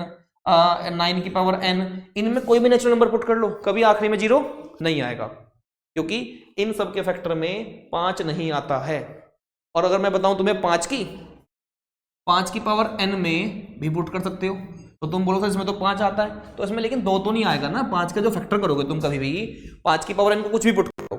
9 की पावर n, इनमें कोई भी नेचुरल नंबर पुट कर लो, कभी आखिरी में 0 नहीं आएगा, क्योंकि इन सब के फैक्टर में 5 नहीं आता है। और अगर मैं बताऊं तुम्हें 5 की पावर n में भी पुट कर सकते हो, तो तुम बोलोगे इसमें तो 5 आता है, तो इसमें लेकिन 2 तो नहीं आएगा ना। 5 का जो फैक्टर करोगे तुम कभी भी 5 की पावर n को कुछ भी पुट करो,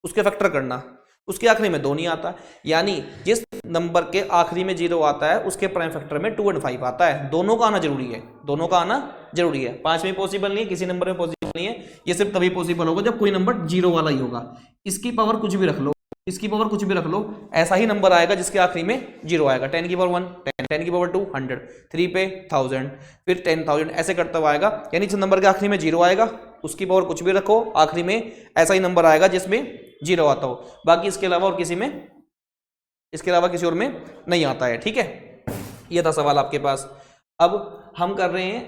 उसके फैक्टर करना, उसके आखिरी में 2 नहीं आता। यानी जिस नंबर के आखिरी में 0 आता है उसके प्राइम फैक्टर में 2 और 5 आता है। दोनों का आना जरूरी है, दोनों का आना जरूरी है। 5 में पॉसिबल नहीं है, किसी नंबर में पॉसिबल नहीं है, ये सिर्फ तभी पॉसिबल होगा जब कोई नंबर 0 वाला ही होगा। इसकी पावर कुछ भी रख लो, इसकी पावर कुछ भी रख लो, ऐसा ही नंबर आएगा जिसके आखिरी में 0 आएगा। 10 की पावर 1, 10 की पावर 2, 100, 3 पे 1000, फिर 10,000, ऐसे करता हुआ आएगा। यानी जिस नंबर के आखिरी में 0 आएगा उसकी पावर कुछ भी रखो, आखिरी में ऐसा ही नंबर आएगा जिसमें 0 आता हो। बाकी इसके अलावा और किसी और में नहीं आता है। ठीक है, ये था सवाल आपके पास। अब हम कर रहे हैं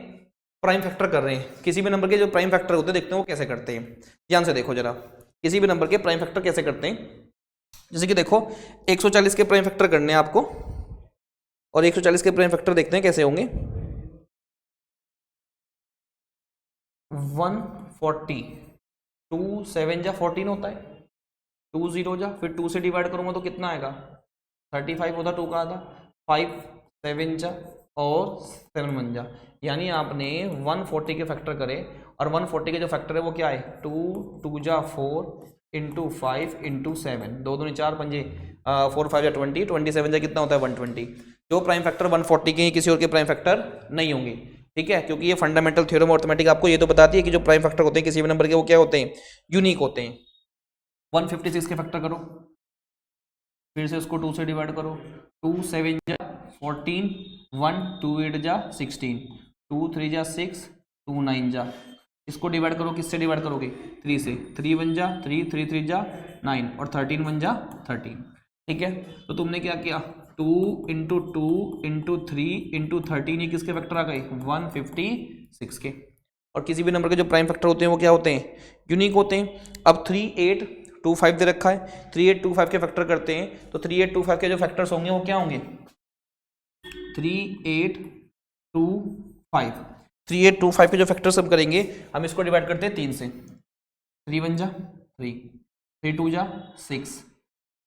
प्राइम फैक्टर कर रहे हैं। किसी भी नंबर के जो प्राइम फैक्टर होते हैं देखते हैं वो कैसे करते हैं। ध्यान से देखो जरा, किसी भी नंबर के प्राइम फैक्टर कैसे करते हैं। जैसे कि देखो 140 के प्राइम फैक्टर करने हैं आपको, और 140 के प्राइम फैक्टर देखते हैं कैसे होंगे। 140, 2 7 जा 14 होता है, 2 0 जा, फिर 2 से डिवाइड करूंगा तो कितना आएगा 35 होता, 2 का आधा, 5 7 जा और 7 1 जा। यानी आपने 140 के फैक्टर करे, और 140 के जो फैक्टर है वो क्या है 2 जा 4 इंटू 5 इंटू 7, 2 दूनी 4 पंजे 4 5 जा 20, 27 जा कितना होता है 120। जो प्राइम फैक्टर 140 के ही किसी और के प्राइम फैक्टर नहीं होंगे। ठीक है, क्योंकि ये फंडामेंटल थ्योरम ऑफ अर्थमेटिक आपको ये तो बताती है कि जो प्राइम फैक्टर होते हैं किसी भी नंबर के वो क्या होते हैं, यूनिक होते हैं। 156 के फैक्टर करो, फिर से उसको 2 से डिवाइड करो, 2 7 जा 14, 1 2 8 जा 16, 2 3 जा 6, 2 9 जा। इसको डिवाइड करो, किससे डिवाइड करोगे 3 से, 3 1 जा 3, 3 3 जा 9 और 13 1 जा 13। ठीक है, तो तुमने क्या किया 2 इंटू 2 इंटू 3 इंटू 13, ये किसके फैक्टर आ गए 156 के। और किसी भी नंबर के जो प्राइम फैक्टर होते हैं वो क्या होते हैं, यूनिक होते हैं। अब 3 8 2 5 दे रखा है, 3 8 2 5 के फैक्टर करते हैं, तो 3 8 2 5 के जो फैक्टर्स होंगे वो क्या होंगे 3 8 2 5। 3 8 2 5 के जो फैक्टर्स हम करेंगे, हम इसको डिवाइड करते हैं 3 से, 3 1 जा 3, 3 2 जा 6,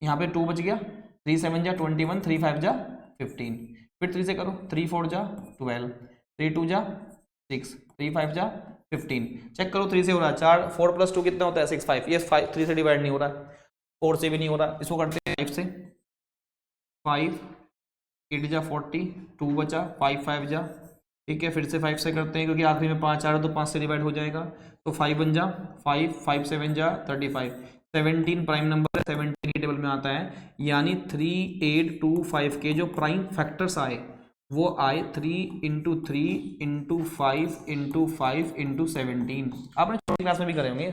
यहाँ पे 2 बच गया, 3 7 जा 21, 3 5 जा 15, फिर 3 से करो, 3 4 जा 12, 3 2 जा 6, 3 5 जा 15। चेक करो 3 से हो रहा है 4, 4 + 2 कितना होता है 6 5, ये 3 से डिवाइड नहीं हो रहा है, 4 से भी नहीं हो रहा। इसको करते हैं 5 से, 5 8 जा 40, 2 बचा, 5 5 जा। ठीक है, फिर से 5 से करते हैं क्योंकि आखिरी में 5 आ रहा है तो 5 से डिवाइड हो जाएगा, तो 5 1 जा 5, 5 7 जा 35, 17 प्राइम नंबर है, 17 के टेबल में आता है। यानी 3 8 2 5 के जो प्राइम फैक्टर्स आए वो आए 3 इंटू 3 इंटू 5 इंटू 5 इंटू 17। आपने छोटी क्लास में भी करे होंगे,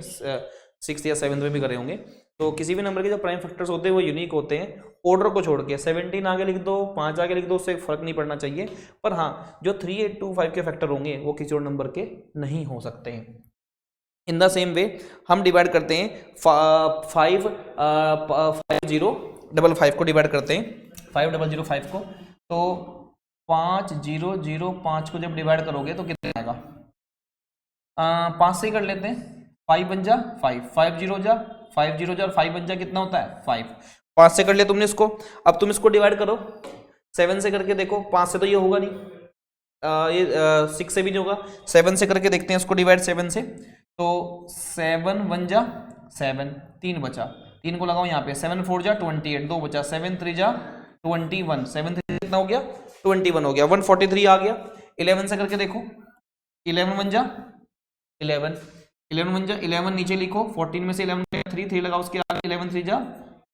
6th या 7th में भी करे होंगे। तो किसी भी नंबर के जो प्राइम फैक्टर्स होते हैं वो यूनिक होते हैं, ऑर्डर को छोड़ के। 17 आगे लिख दो, 5 आगे लिख दो, उससे फर्क नहीं पड़ना चाहिए। पर हाँ, जो 3 8 2 5 के फैक्टर होंगे वो किसी और नंबर के नहीं हो सकते हैं। इन द सेम वे हम डिवाइड करते हैं 5 0 5 5 को डिवाइड करते हैं 5 0 0 5 को, तो 5 0 0 5 को जब डिवाइड करोगे तो कितना आएगा 5 से ही कर लेते हैं, 5 1 जा 5, 5 0 जा 5 0 जा और 5 1 जा कितना होता है 5। 5 से कर लिया तुमने इसको, अब तुम इसको डिवाइड करो 7 से करके देखो, 5 से तो ये होगा नहीं, ये 6 से भी नहीं होगा, 7 से करके देखते हैं इसको डिवाइड 7 से, तो 7 1 जा 7, 3 बचा, 3 को लगाओ यहाँ पे, 7 4 जा 28, 2 बचा, 7 3 जा 21, 7 3 कितना हो गया 21 हो गया, 143 आ गया। 11 से करके देखो, 11 1 जा 11, 11 बन जा 11 नीचे लिखो, 14 में से 11 3 3 लगाओ उसके आगे, 11 3 जा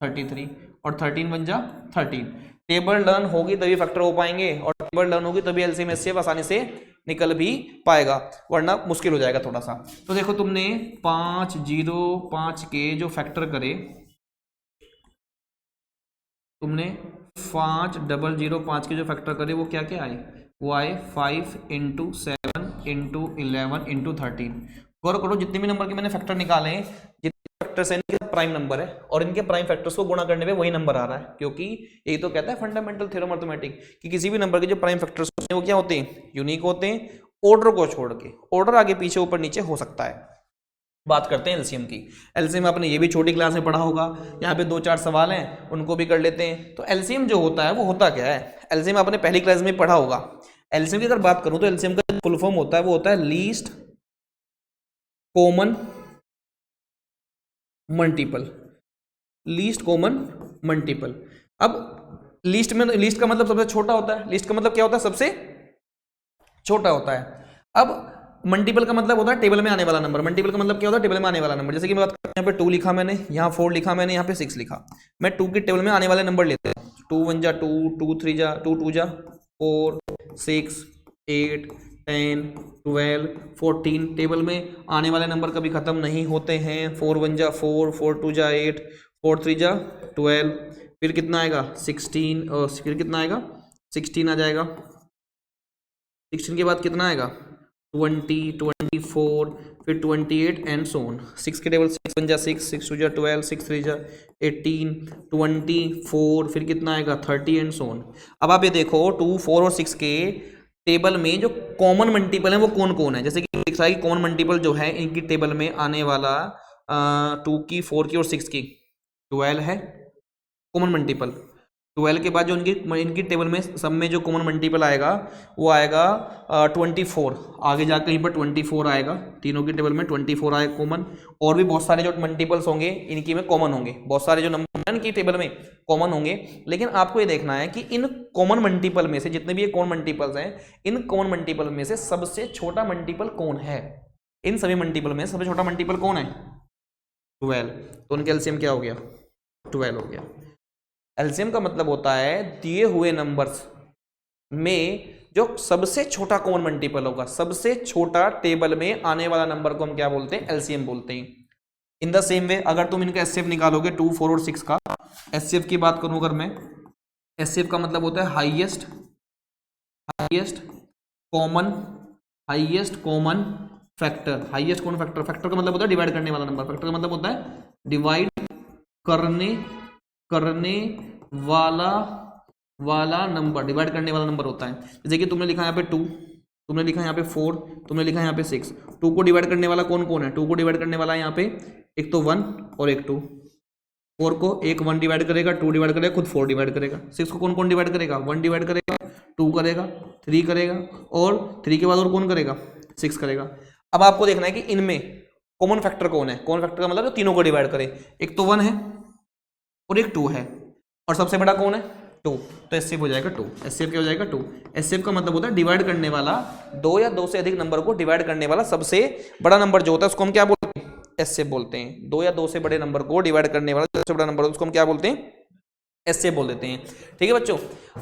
33 और 13 बन जा 13। टेबल लर्न होगी तभी फैक्टर हो पाएंगे, और टेबल लर्न होगी तभी एलसीएम एचसीएफ आसानी से निकल भी पाएगा, वरना मुश्किल हो जाएगा थोड़ा सा। तो देखो तुमने 505 के जो फैक्टर करे, तुमने 5005 के जो फैक्टर करे वो क्या क्या आए, वो आए 5 × 7 × 11 × 13। गौर करो जितने भी नंबर के मैंने फैक्टर निकाले हैं, जितने फैक्टर्स हैं इनके प्राइम नंबर है, और इनके प्राइम फैक्टर्स को गुणा करने पे वही नंबर आ रहा है, क्योंकि यही तो कहता है फंडामेंटल थ्योरम मैथमेटिक्स कि किसी भी नंबर के जो प्राइम फैक्टर्स होते हैं वो क्या होते हैं, यूनिक होते हैं, ऑर्डर को छोड़ के। ऑर्डर आगे पीछे ऊपर नीचे हो सकता है। बात करते हैं एलसीएम की। एलसीएम आपने ये भी छोटी क्लास में पढ़ा होगा, यहाँ पे 2-4 सवाल हैं उनको भी कर लेते हैं। तो एलसीएम जो होता है वो होता क्या है, एलसीएम आपने पहली क्लास में पढ़ा होगा। एलसीएम की अगर बात करूं तो एलसीएम का फुल फॉर्म होता है वो होता है least common multiple. Least common multiple. अब लीस्ट में, लीस्ट का मतलब सबसे छोटा होता है, लीस्ट का मतलब क्या होता है, सबसे छोटा होता है। अब मल्टीपल का मतलब होता है टेबल में आने वाला नंबर। मल्टीपल का मतलब क्या होता है, टेबल में आने वाला नंबर। जैसे कि मैं बात करूं, यहाँ पे 2 लिखा मैंने, यहाँ 4 लिखा मैंने, यहाँ पे 6 लिखा। मैं 2 की टेबल में आने वाले नंबर लेते हैं, 2 1 जा 2, 2 3 जा 2, 2 जा 4, 6 8 10 12 14। टेबल में आने वाले नंबर कभी खत्म नहीं होते हैं। 4 1 जा 4, 4 2 जा 8, 4 3 जा 12, फिर कितना आएगा 16, और फिर कितना आएगा 16 आ जाएगा। 16 के बाद कितना आएगा 20, 24, फिर 28 एंड सो ऑन। 6 के टेबल 6 1 जा 6, 6 2 जा 12, 6 3 जा 18, 24, फिर कितना आएगा 30 एंड सो ऑन। अब आप ये देखो 2, 4 और 6 के टेबल में जो कॉमन मल्टीपल है वो कौन कौन है। जैसे कि लिखा है कि कॉमन मल्टीपल जो है इनकी टेबल में आने वाला 2 की, 4 की और 6 की 12 है कॉमन मल्टीपल। 12 के बाद जो इनकी टेबल में सब में जो कॉमन मल्टीपल आएगा वो आएगा 24। आगे जाकर कहीं पर 24 आएगा, तीनों की टेबल में 24 आएगा कॉमन। और भी बहुत सारे जो मल्टीपल्स होंगे इनकी में कॉमन होंगे, बहुत सारे जो नंबर इनकी टेबल में कॉमन होंगे। लेकिन आपको ये देखना है कि इन कॉमन मल्टीपल में से, जितने भी ये कॉमन मल्टीपल्स हैं, इन कॉमन मल्टीपल में से सबसे छोटा मल्टीपल कौन है। इन सभी मल्टीपल में सबसे छोटा मल्टीपल कौन है 12। तो उनका एलसीएम क्या हो गया 12 हो गया। एलसीएम का मतलब होता है दिए हुए नंबर्स में जो सबसे छोटा कॉमन मल्टीपल होगा, सबसे छोटा टेबल में आने वाला नंबर को हम क्या बोलते हैं, एलसीएम बोलते हैं। इन द सेम वे अगर तुम इनका एचसीएफ निकालोगे 2, 4 और 6 का, एचसीएफ की बात करूं अगर मैं, एचसीएफ का मतलब होता है highest common factor. Highest common factor, factor का मतलब होता है डिवाइड करने वाला नंबर। फैक्टर का मतलब होता है डिवाइड करने वाला नंबर, डिवाइड करने वाला नंबर होता है। जैसे कि तुमने लिखा यहाँ पे 2, तुमने लिखा यहाँ पे 4, तुमने लिखा यहाँ पे 6। 2 को डिवाइड करने वाला कौन कौन है, 2 को डिवाइड करने वाला है यहाँ पे एक तो 1 और एक 2। 4 को एक 1 डिवाइड करेगा, 2 डिवाइड करेगा, खुद 4 डिवाइड करेगा। 6 को कौन कौन डिवाइड करेगा, 1 डिवाइड करेगा, 2 करेगा, 3 करेगा, और 3 के बाद और कौन करेगा 6 करेगा। अब आपको देखना है कि इनमें कॉमन फैक्टर कौन है। कॉमन फैक्टर का मतलब जो तीनों को डिवाइड करे, एक तो 1 है और एक 2 है, और सबसे बड़ा कौन है 2। तो एचसीएफ हो जाएगा 2। एचसीएफ क्या हो जाएगा 2। एचसीएफ का मतलब होता है डिवाइड करने वाला, 2 या 2 से अधिक नंबर को डिवाइड करने वाला सबसे बड़ा नंबर जो होता है उसको हम क्या बोलते हैं, एचसीएफ बोलते हैं। 2 या 2 से बड़े नंबर को डिवाइड करने वाला सबसे बड़ा नंबर उसको हम क्या बोलते हैं, एचसीएफ बोल देते हैं। ठीक है बच्चों,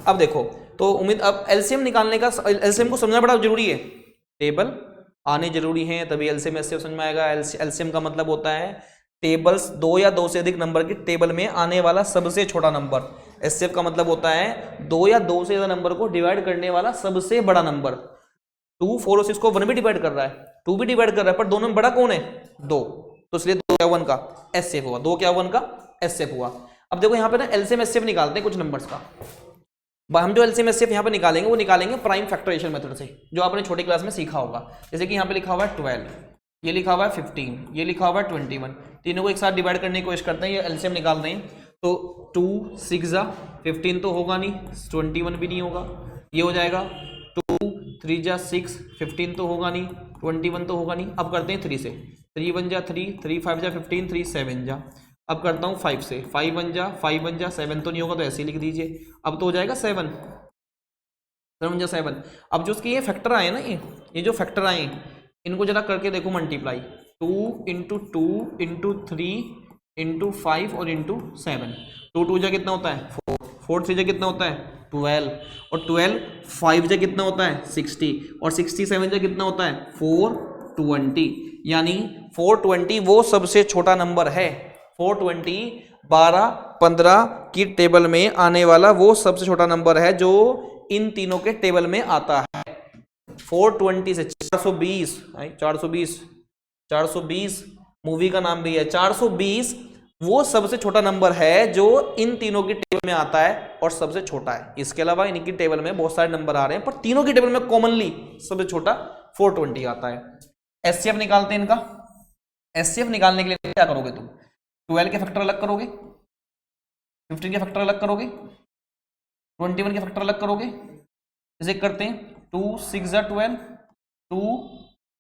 अब देखो तो उम्मीद, अब एलसीएम निकालने का, एलसीएम को समझना बड़ा जरूरी है। टेबल आने जरूरी है तभी एलसीएम एचसीएफ समझ में आएगा। एलसीएम का मतलब होता है टेबल्स, 2 या 2 से अधिक नंबर की टेबल में आने वाला सबसे छोटा नंबर। एचसीएफ का मतलब होता है 2 या 2 से ज्यादा नंबर को डिवाइड करने वाला सबसे बड़ा नंबर। 2, 4 और 6 को 1 भी डिवाइड कर रहा है, 2 भी डिवाइड कर रहा है, पर दोनों में बड़ा कौन है 2। तो इसलिए 2 क्या 1 का एचसीएफ हुआ, 2 क्या 1 का एचसीएफ हुआ। अब देखो यहाँ पे ना एलसीएम एचसीएफ निकालते हैं कुछ नंबर्स का। हम जो एलसीएम एचसीएफ यहाँ पे निकालेंगे वो निकालेंगे प्राइम फैक्टराइजेशन मेथड से, जो आपने छोटी क्लास में सीखा होगा। जैसे कि यहाँ पे लिखा हुआ है 12, ये लिखा हुआ है 15, ये लिखा हुआ है 21। तीनों को एक साथ डिवाइड करने की कोशिश करते हैं, ये एलसीएम निकाल रहे हैं। तो 2 6 जा 15 तो होगा नहीं, 21 भी नहीं होगा, ये हो जाएगा 2 3 जा 6, 15 तो होगा नहीं, 21 तो होगा नहीं। अब करते हैं 3 से, 3 1 जा 3, 3 5 जा 15, 3 7 जा। अब करता हूँ 5 से, 5 1 जा 7 तो नहीं होगा, तो ऐसे ही लिख दीजिए। अब तो हो जाएगा 7 1 जा 7। अब जो उसके ये फैक्टर आए ना, ये जो फैक्टर आए इनको जरा करके देखो मल्टीप्लाई, 2 इंटू 2 इंटू 3 इंटू 5 और इंटू 7। 2 2 जा कितना होता है 4, 4 3 जा कितना होता है 12, और 12 5 जा कितना होता है 60, और 67 जा कितना होता है 420। यानी 420 वो सबसे छोटा नंबर है। 420 12 15 की टेबल में आने वाला वो सबसे छोटा नंबर है जो इन तीनों के टेबल में आता है। 420 से 420, 420 मूवी का नाम भी है। 420 वो सबसे छोटा नंबर है जो इन तीनों की टेबल में आता है और सबसे छोटा है। इसके अलावा इनकी टेबल में बहुत सारे नंबर आ रहे हैं, पर तीनों की टेबल में कॉमनली सबसे छोटा 420 आता है। एचसीएफ निकालते हैं इनका। एचसीएफ निकालने के लिए क्या करोगे तुम, 12 के फैक्टर अलग करोगे, 15 के फैक्टर अलग करोगे, 21 के फैक्टर अलग करोगे। इसे करते हैं 2 6 जा 12, 2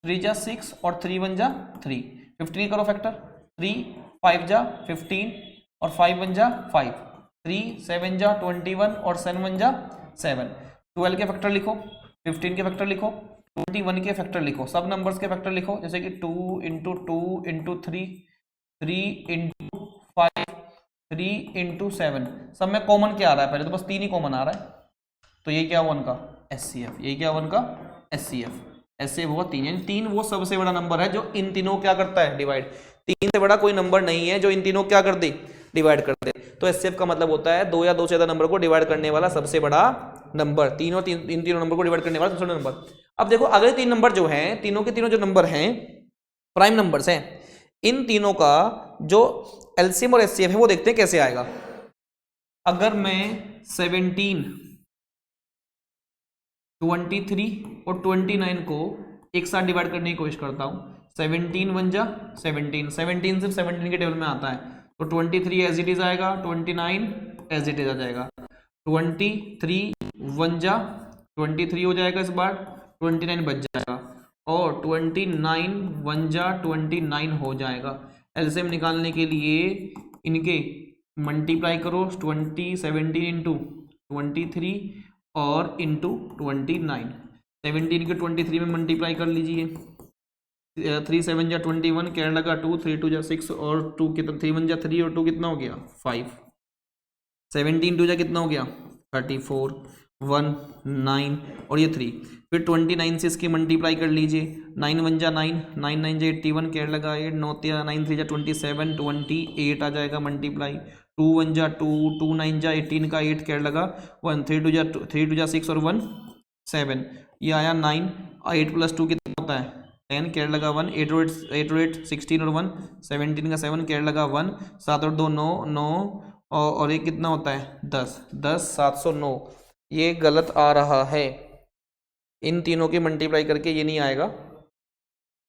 3 जा 6 और 3 1 जा 3। 15 करो फैक्टर, 3 5 जा 15 और 5 1 जा 5, 3 7 जा 21 और 7 1 जा 7। 12 के फैक्टर लिखो, 15 के फैक्टर लिखो, 21 के फैक्टर लिखो, सब नंबर्स के फैक्टर लिखो। जैसे कि 2 इंटू 2 इंटू 3, 3 इंटू 5, 3 इंटू 7। सब में कॉमन क्या आ रहा है, पहले तो बस 3 ही कॉमन आ रहा है, तो ये क्या हुआ उनका एचसीएफ, ये क्या हुआ उनका एचसीएफ। एचसीएफ हुआ 3, यानी 3 वो सबसे बड़ा नंबर है जो इन तीनों क्या करता है डिवाइड। 3 से बड़ा कोई नंबर नहीं है जो इन तीनों क्या कर दे डिवाइड कर दे। तो एचसीएफ का मतलब होता है 2 या 2 से ज्यादा नंबर को डिवाइड करने वाला सबसे बड़ा नंबर, इन तीनों नंबर को डिवाइड करने वाला सबसे बड़ा नंबर। अब देखो अगले 3 नंबर जो हैं, तीनों के तीनों जो नंबर हैं प्राइम नंबर्स हैं, इन तीनों का जो एलसीएम और एचसीएफ है वो देखते हैं कैसे आएगा। अगर मैं 17 23 और 29 को एक साथ डिवाइड करने की कोशिश करता हूँ, 17 1 जा 17, 17 सिर्फ 17 के टेबल में आता है, तो 23 एज इट इज आएगा, 29 एज इट इज आ जाएगा, 23 1 जा 23 हो जाएगा इस बार, 29 बच जाएगा, और 29 1 जा 29 हो जाएगा। एलसीएम निकालने के लिए इनके मल्टीप्लाई करो, 17 इंटू 23 और इंटू 29। 17 के 23 में मल्टीप्लाई कर लीजिए, 3 7 जा 21, कैरेट लगा 2, 3 2 जा 6 और 2 कितना, 3 1 जा 3 और 2 कितना हो गया 5, 17 2 जा कितना हो गया 34, 1 9 और ये 3, फिर 29 से इसकी मल्टीप्लाई कर लीजिए, 9 1 जा 9, 9 9 जा 81, कैरेट लगा 8, 9 9 3 जा 27, 28 आ जाएगा मल्टीप्लाई, 2 1 जा 2, 2 9 जा 18 का 8, कैरेट लगा 1, 3 2 जा 6 और 1 7, ये आया 9, 8 प्लस 2 कितना होता है 10, कैरेट लगा 1, 8 और 8 16 और 1 17 का 7, कैरेट लगा 1, 7 और 2 9 9 और एक कितना होता है 10 10 709। ये गलत आ रहा है, इन तीनों की मल्टीप्लाई करके ये नहीं आएगा।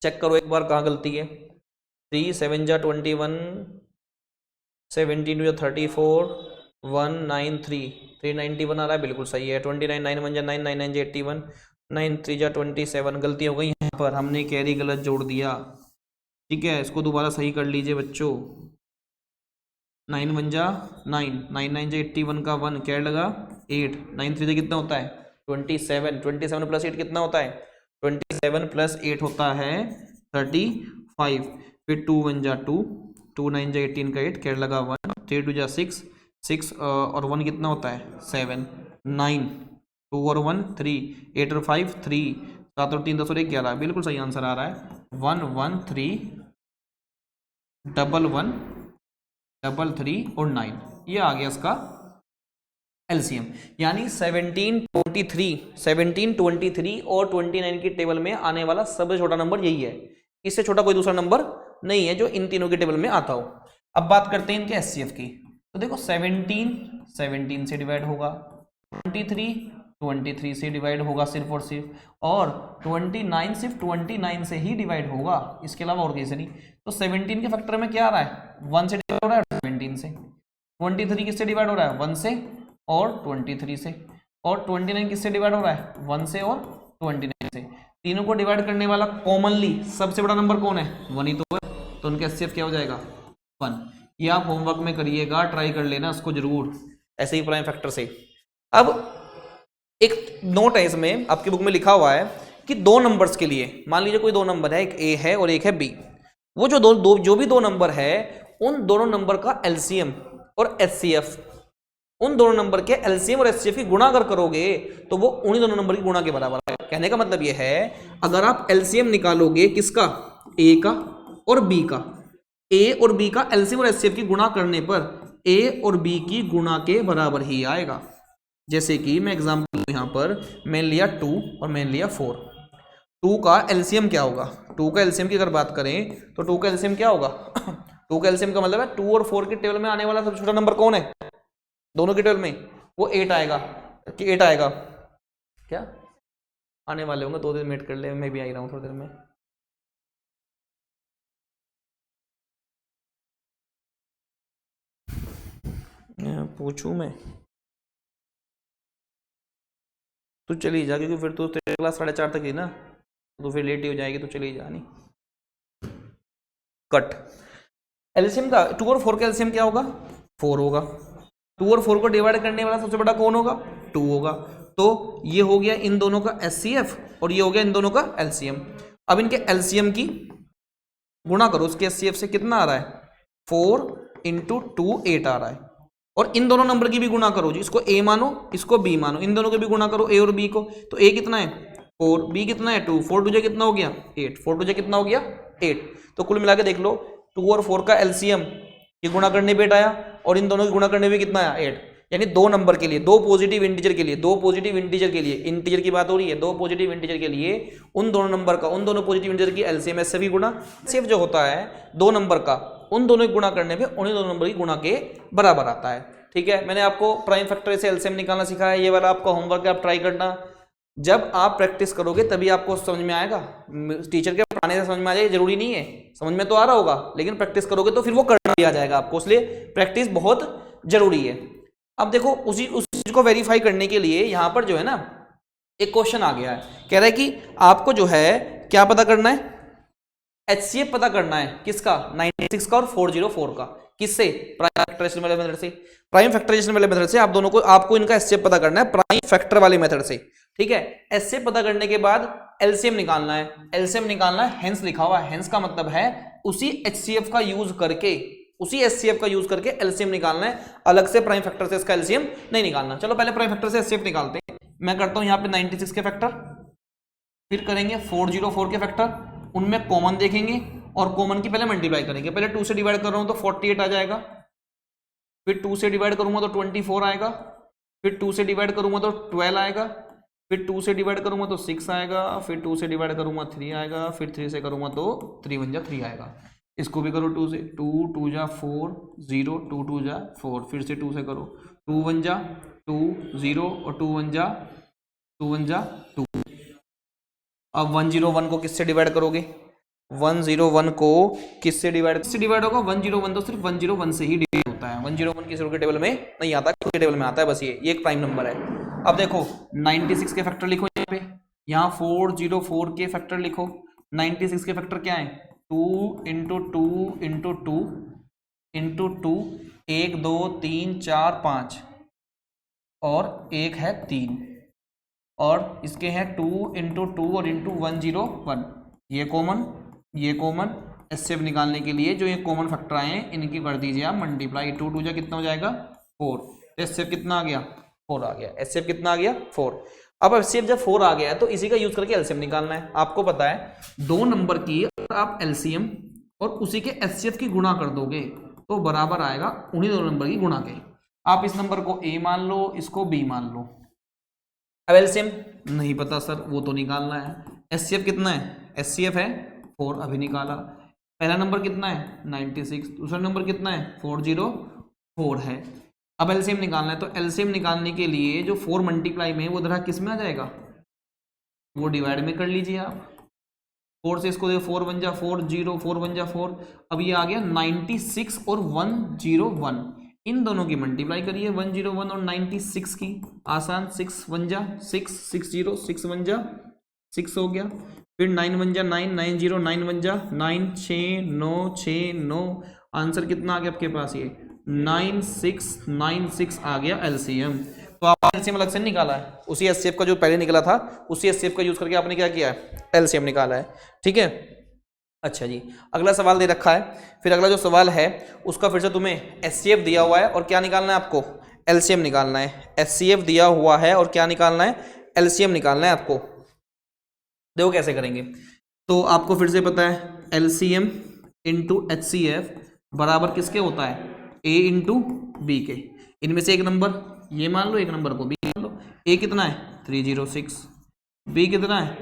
चेक करो एक बार कहाँ गलती है। 3 7 जा 21, 17 2 जा 34, 193 391 आ रहा है, बिल्कुल सही है। 29 9 1 जा 9, 9 9 जा 81, 9 3 जा 27। गलती हो गई यहाँ पर, हमने कैरी गलत जोड़ दिया, ठीक है। इसको दोबारा सही कर लीजिए बच्चों। 9 1 जा 9, 9 9 जा 81 का 1, कैरेट लगा 8, 9 3 जा कितना होता है 27, 27 प्लस 8 कितना होता है 27 प्लस 8 होता है 35, फिर 2 1 जा 2, 2 9 जा 18 का 8, कैरेट लगा 1, 3 2 जा 6 6 और 1 कितना होता है 7, 9 2 और 1 3, 8 और 5 3, 7 और 3 10 और 1 11, बिल्कुल सही आंसर आ रहा है 1 1 3 1 1 3 3 और 9। ये आ गया इसका एलसीएम। यानी 17 23 और 29 की टेबल में आने वाला सबसे छोटा नंबर यही है, इससे छोटा कोई दूसरा नंबर नहीं है जो इन तीनों की टेबल में आता हो। अब बात करते हैं इनके एचसीएफ की। तो देखो 17 से डिवाइड होगा, 23 से डिवाइड होगा सिर्फ और सिर्फ, और 29 सिर्फ 29 से ही डिवाइड होगा, इसके अलावा और कैसे नहीं। तो 17 के फैक्टर में क्या आ रहा है 1 से डिवाइड हो रहा है 17 से, 23 किससे डिवाइड हो रहा है 1 से और 23 से, और 29 किससे डिवाइड हो रहा है 1 से और 29 से। तीनों को डिवाइड करने वाला कॉमनली सबसे बड़ा नंबर कौन है 1 ही तो है, तो उनका एचसीएफ क्या हो जाएगा 1। ये आप होमवर्क में करिएगा, ट्राई कर लेना उसको जरूर, ऐसे ही प्राइम फैक्टर से। अब एक नोट है इसमें, आपकी बुक में लिखा हुआ है कि दो नंबर्स के लिए, मान लीजिए कोई दो नंबर है, एक ए है और एक है बी, वो जो जो भी दो नंबर है उन दोनों नंबर का एलसीएम और एचसीएफ, उन दोनों नंबर के एलसीएम और एचसीएफ की गुणा अगर करोगे तो वो उन्हीं दोनों नंबर की गुणा के बराबर है। कहने का मतलब ये है, अगर आप एलसीएम निकालोगे किसका, ए का और बी का, ए और बी का एलसीएम और एचसीएफ की गुणा करने पर ए और बी की गुणा के बराबर ही आएगा। जैसे कि मैं एग्जांपल यहां पर मैंने लिया 2 और मैंने लिया 4। 2 का एलसीएम क्या होगा, 2 का एलसीएम की अगर बात करें तो 2 का एलसीएम क्या होगा 2 का एलसीएम का मतलब है 2 और 4 के टेबल में आने वाला सबसे छोटा नंबर कौन है, दोनों के टेबल में, वो 8 आएगा कि 8 आएगा। क्या आने वाले होंगे, 2 दिन वेट कर ले, मैं भी आ ही रहा हूँ थोड़ी देर में। पूछूं मैं, तू चली जा, क्योंकि फिर तो क्लास 4:30 तक ही ना, तो फिर लेट ही हो जाएगी, तो चली जा नहीं। कट। एलसीएम का 2 और 4 का एलसीएम क्या होगा, 4 होगा। 2 और 4 को डिवाइड करने वाला सबसे बड़ा कौन होगा, 2 होगा। तो ये हो गया इन दोनों का एचसीएफ और ये हो गया इन दोनों का एलसीएम। अब इनके एलसीएम की गुणा करो उसके एचसीएफ से, कितना आ रहा है 4 × 2 8 आ रहा है। और इन दोनों नंबर की भी गुणा करो जी, इसको ए मानो इसको बी मानो, इन दोनों के भी गुणा करो ए और बी को। तो ए कितना है 4, बी कितना है 2, 4 2 कितना हो गया 8, 4 2 कितना हो गया 8। तो कुल मिला के देख लो 2 और 4 का एलसीएम ये गुणा करने पे 8 आया और इन दोनों की गुणा करने पे कितना आया 8। यानी दो नंबर के लिए, दो पॉजिटिव इंटीजर के लिए, दो पॉजिटिव इंटीजर के लिए, इंटीजर की बात हो रही है, दो पॉजिटिव इंटीजर के लिए उन दोनों नंबर का, उन दोनों पॉजिटिव इंटीजर की एलसीएम से भी गुणा, सिर्फ जो होता है दो नंबर का उन दोनों की गुणा करने पे उन्हीं दोनों नंबर की गुणा के बराबर आता है। ठीक है, मैंने आपको प्राइम फैक्टर से एलसीएम निकालना सिखाया, ये वाला आपका होमवर्क है, आप ट्राई करना। जब आप प्रैक्टिस करोगे तभी आपको समझ में आएगा, टीचर के पढ़ाने से समझ में आ जाएगा जरूरी नहीं है, समझ में तो आ रहा होगा, लेकिन प्रैक्टिस करोगे तो फिर वो करना भी आ जाएगा आपको, इसलिए प्रैक्टिस बहुत जरूरी है। अब देखो उस चीज को वेरीफाई करने के लिए यहाँ पर जो है ना एक क्वेश्चन आ गया है, कह रहा है कि आपको जो है क्या पता करना है, एचसीएफ पता करना है किसका 96 का और 404 का, किससे, प्राइम फैक्टराइजेशन वाले मेथड से। प्राइम फैक्टराइजेशन वाले मेथड से आप दोनों को, आपको इनका एचसीएफ पता करना है प्राइम फैक्टर वाले मेथड से। ठीक है, एचसीएफ पता करने के बाद एलसीएम निकालना है, एलसीएम निकालना है, हेंस लिखा हुआ है, हेंस का मतलब है उसी एचसीएफ का यूज करके, उसी एचसीएफ का यूज करके एलसीएम निकालना है, अलग से प्राइम फैक्टर से इसका एलसीएम नहीं निकालना। चलो पहले प्राइम फैक्टर से एचसीएफ निकालते हैं। मैं करता हूं यहां पे 96 के फैक्टर, फिर करेंगे 404 के फैक्टर, उनमें कॉमन देखेंगे और कॉमन की पहले मल्टीप्लाई करेंगे। पहले 2 से डिवाइड कर रहा हूं तो 48 आ जाएगा, फिर 2 से डिवाइड करूंगा तो 24 आएगा, फिर 2 से डिवाइड करूंगा तो 12 आएगा, फिर 2 से डिवाइड करूंगा तो 6 आएगा, फिर 2 से डिवाइड करूंगा 3 आएगा, फिर 3 से करूंगा तो 3 1 जा 3 आएगा। इसको भी करो 2 से, 2 2 जा 4 0, 2 2 जा 4, फिर से 2 से करो, 2 1 जा 2 0 और 2 1 जा 2। अब 101 को किससे डिवाइड करोगे, 101 को किससे डिवाइड होगा, 101 तो सिर्फ 101 से ही डिवाइड होता है, 101 किसी के टेबल में नहीं आता, खुद के टेबल में आता है, बस ये एक प्राइम नंबर है। अब देखो 96 के फैक्टर लिखो यहाँ पे, यहाँ 404 के फैक्टर लिखो। 96 के फैक्टर क्या है 2 × 2 × 2 × 2, 1 2 3 4 5 और एक है 3, और इसके हैं 2 × 2 और × 101, ये कॉमन एचसीएफ निकालने के लिए जो ये कॉमन फैक्टर आए हैं इनकी कर दीजिए आप मल्टीप्लाई, 2 2 जा कितना हो जाएगा 4, एचसीएफ कितना आ गया 4 आ गया, एचसीएफ कितना आ गया 4। अब एचसीएफ जब 4 आ गया है तो इसी का यूज करके एलसीएम निकालना है। आपको पता है दो नंबर की आप एलसीएम और उसी के एचसीएफ की गुणा कर दोगे तो बराबर आएगा उन्हीं दो नंबर की गुणा के। आप इस नंबर को ए मान लो, इसको बी मान लो। अब एलसीएम नहीं पता सर, वो तो निकालना है। एचसीएफ कितना है, एचसीएफ है 4, अभी निकाला। पहला नंबर कितना है 96, दूसरा नंबर कितना है 404 है। अब एलसीएम निकालना है, तो एलसीएम निकालने के लिए जो 4 मल्टीप्लाई में वो तरह किस में आ जाएगा, वो डिवाइड में कर लीजिए आप। 4 से इसको देखो 4 1 जा 4 0, 4 1 जा 4, अब ये आ गया 96 और 101, इन दोनों की मल्टीप्लाई करिए 101 और 96 की, आसान। 6 1 जा 6, 6 0, 6 1 जा 6 हो गया, फिर 9 1 जा 9, 9 0, 9 1 जा 9, 6 9 6 9, आंसर कितना आ गया आपके पास, ये 9696 आ गया एलसीएम। तो आप एलसीएम अलग से निकाला है, उसी एचसीएफ का जो पहले निकला था उसी एचसीएफ का यूज करके आपने क्या किया है, एलसीएम निकाला है। ठीक है, अच्छा जी, अगला सवाल दे रखा है। फिर अगला जो सवाल है उसका फिर से तुम्हें एचसीएफ दिया हुआ है और क्या निकालना है आपको, एलसीएम निकालना है। एचसीएफ दिया हुआ है और क्या निकालना है, एलसीएम निकालना है आपको। देखो कैसे करेंगे, तो आपको फिर से पता है एलसीएम इंटू एचसीएफ बराबर किसके होता है, ए इंटू बी के। इनमें से एक नंबर ये मान लो, एक नंबर को बी मान लो। ए कितना है 306, बी कितना है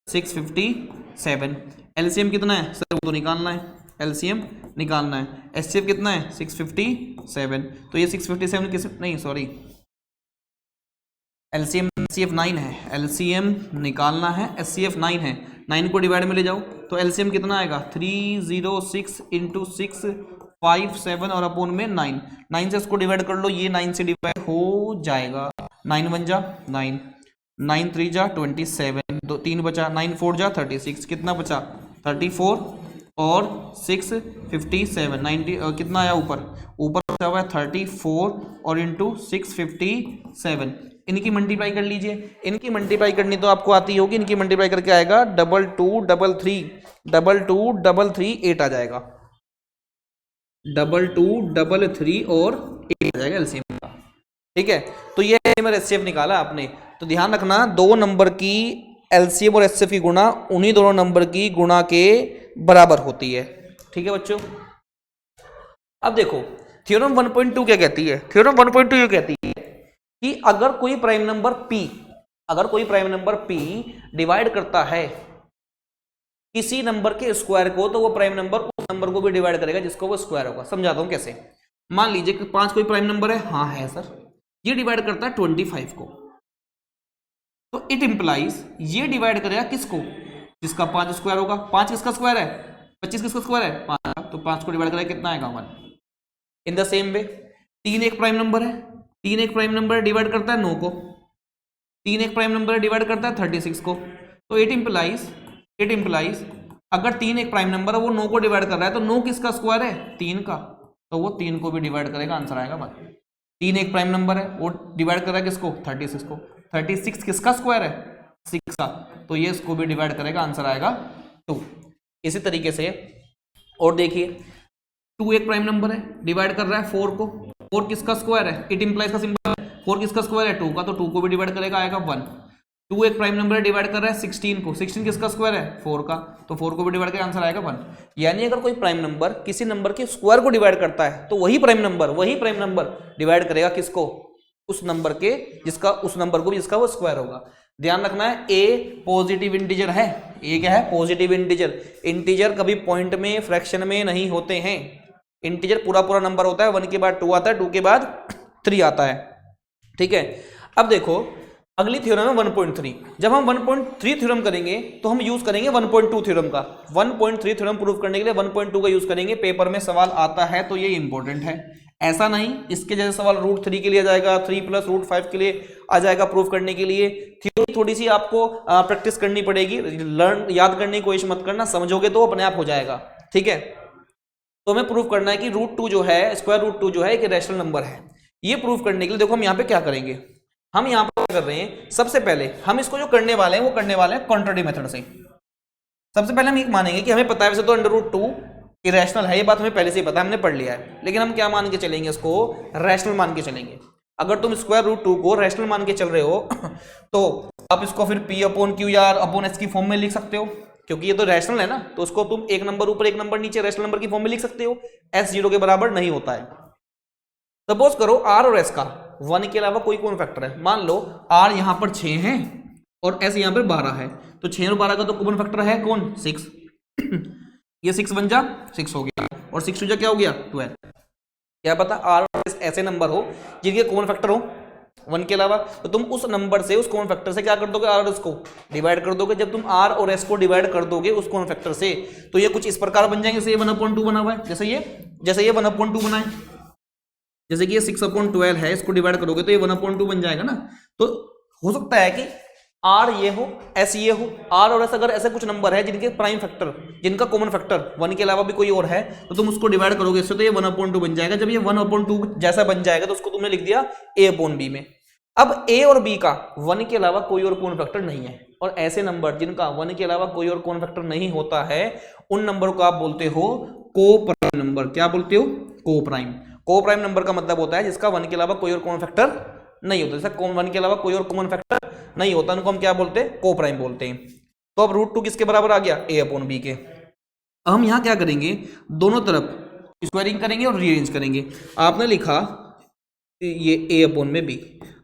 657, एलसीएम कितना है सर वो तो निकालना है, एलसीएम निकालना है। एचसीएफ कितना है 657, तो ये 657 किस नहीं सॉरी एलसीएम एचसीएफ 9 है, एलसीएम निकालना है, एचसीएफ 9 है, 9 को डिवाइड में ले जाओ तो एलसीएम कितना आएगा 306 इंटू 657 और अपोन में 9, 9 से इसको डिवाइड कर लो, ये 9 से डिवाइड हो जाएगा, 9 1 जा 9, 9 3 जा 27, 3 बचा, 9 4 जा 36, कितना बचा 34 और 657, 90 कितना आया ऊपर बचा हुआ है 34 और इंटू 657। इनकी मल्टीप्लाई कर लीजिए, इनकी मल्टीप्लाई करनी तो आपको आती होगी, इनकी मल्टीप्लाई करके आएगा 2233 8 आ जाएगा, 2233 और 8 आ जाएगा एलसीएम का। ठीक है, तो ये मेरा एचसीएफ निकाला आपने। तो ध्यान रखना, दो नंबर की एलसीएम और एचसीएफ की गुणा उन्हीं दोनों नंबर की गुणा के बराबर होती है। ठीक है बच्चों, अब देखो थ्योरम 1.2 क्या कहती है, थ्योरम 1.2 ये कहती है कि अगर कोई प्राइम नंबर p डिवाइड करता है किसी नंबर के स्क्वायर को, तो वो प्राइम नंबर उस नंबर को भी डिवाइड करेगा जिसको वो स्क्वायर होगा। समझाता हूं कैसे। मान लीजिए कि 5 कोई प्राइम नंबर है, हाँ है सर, ये डिवाइड करता है 25 को, तो इट इंप्लाइज ये डिवाइड करेगा किसको, जिसका 5 स्क्वायर होगा। 5 किसका स्क्वायर है, 25 किसका स्क्वायर है 5, तो 5 को डिवाइड करेगा कितना आएगा 1। इन द सेम वे 3 एक प्राइम नंबर है, 3 एक प्राइम नंबर डिवाइड करता है 9 को, 3 एक प्राइम नंबर डिवाइड करता है 36 को, तो इट इंप्लाइज अगर 3 एक प्राइम नंबर है वो 9 को डिवाइड कर रहा है, तो 9 किसका स्क्वायर है 3 का, तो वो 3 को भी डिवाइड करेगा, आंसर आएगा 1। 3 एक प्राइम नंबर है वो डिवाइड कर रहा है किसको 36 को, 36 किसका स्क्वायर है 6 का, तो ये इसको भी डिवाइड करेगा, आंसर आएगा 2। इसी तरीके से और देखिए 2 एक प्राइम नंबर है, डिवाइड कर रहा है 4 को, 4 किसका स्क्वायर है, इट इंप्लाइज का सिंबल है, 4 किसका स्क्वायर है 2 का, तो 2 को भी डिवाइड करेगा, आएगा 1। 2 एक प्राइम नंबर है, डिवाइड कर रहा है 16 को, 16 किसका स्क्वायर है 4 का, तो 4 को भी डिवाइड करेगा, आंसर आएगा 1। यानी अगर कोई प्राइम नंबर किसी नंबर के स्क्वायर को डिवाइड करता है तो वही प्राइम नंबर डिवाइड करेगा किसको, उस नंबर के जिसका, उस नंबर को भी जिसका वो स्क्वायर होगा। ध्यान रखना है ए पॉजिटिव इंटीजर है, ए क्या है पॉजिटिव इंटीजर। इंटीजर कभी पॉइंट में फ्रैक्शन में नहीं होते हैं, इंटीजर पूरा नंबर होता है, 1 के बाद 2 आता है, 2 के बाद 3 आता है। ठीक है, अब देखो अगली थ्योरम है 1.3। जब हम 1.3 थ्योरम करेंगे तो हम यूज करेंगे 1.2 थ्योरम का। 1.3 थ्योरम प्रूव करने के लिए 1.2 का यूज करेंगे। पेपर में सवाल आता है तो ये इंपॉर्टेंट है, ऐसा नहीं इसके जैसे सवाल √3 के लिए आ जाएगा, 3 + √5 के लिए आ जाएगा प्रूव करने के लिए। थ्योरी थोड़ी सी आपको प्रैक्टिस करनी पड़ेगी, याद करने की कोशिश मत करना, समझोगे तो अपने आप हो जाएगा। ठीक है, तो हमें प्रूव करना है कि √2 जो है, √2 जो है एक रैशनल नंबर है। ये प्रूव करने के लिए देखो हम यहाँ पे क्या करेंगे, हम यहाँ पर कर रहे हैं, सबसे पहले हम इसको जो करने वाले हैं वो करने वाले हैं कॉन्ट्रारी मेथड से। सबसे पहले हम ये मानेंगे कि हमें पता है वैसे तो √2 इरेशनल है, ये बात हमें पहले से ही पता है, हमने पढ़ लिया है, लेकिन हम क्या मान के चलेंगे, इसको रैशनल मान के चलेंगे। अगर तुम √2 को रैशनल मान के चल रहे हो तो आप इसको फिर P/Q या R/S की फॉर्म में लिख सकते हो, क्योंकि ये तो रैशनल है ना, तो उसको तुम एक नंबर ऊपर एक नंबर नीचे रैशनल नंबर की फॉर्म में लिख सकते हो। S 0 के बराबर नहीं होता है। सपोज करो R और S का 1 के अलावा कोई कौन फैक्टर है, मान लो R यहाँ पर 6 है और S यहाँ पर 12 है, तो 6 और 12 का तो कॉमन फैक्टर है कौन 6 ये 6 बन जा 6 हो गया, और 6 क्या हो गया 12। क्या पता R और S ऐसे नंबर हो जिनके कॉमन फैक्टर हो 1 के अलावा, तो तुम उस नंबर से, उस कॉमन फैक्टर से क्या कर दोगे, R और S को डिवाइड कर दोगे। जब तुम R और S को डिवाइड कर दोगे उस कॉमन फैक्टर से, तो ये कुछ इस प्रकार बन जाएंगे, जैसे ये 1/2 बना हुआ है, जैसे ये 1/2 बना है, जैसे कि ये 6/12 है, इसको डिवाइड करोगे तो ये 1/2 बन जाएगा ना। तो हो सकता है कि R ये हो, S ये हो, R और S अगर ऐसे कुछ नंबर है जिनके प्राइम फैक्टर, जिनका कॉमन फैक्टर 1 के अलावा भी कोई और है, तो तुम उसको डिवाइड करोगे इससे, तो ये 1/2 बन जाएगा। जब ये 1/2 जैसा बन जाएगा तो उसको तुमने लिख दिया A/B में। अब ए और बी का 1 के अलावा कोई और कॉमन फैक्टर नहीं है, और ऐसे नंबर जिनका 1 के अलावा कोई और कॉमन फैक्टर नहीं होता है उन नंबर को आप बोलते हो को प्राइम नंबर। क्या बोलते हो? को प्राइम। को प्राइम नंबर का मतलब होता है जिसका 1 के अलावा कोई और कॉमन फैक्टर नहीं होता। जैसा 1 के अलावा कोई और कॉमन फैक्टर नहीं होता उनको हम क्या बोलते हैं? को प्राइम बोलते हैं। तो अब रूट 2 किसके बराबर आ गया? ए अपॉन बी के। हम यहां क्या करेंगे, दोनों तरफ स्क्वायरिंग करेंगे और रीअरेंज करेंगे। आपने लिखा ये ए अपॉन में बी,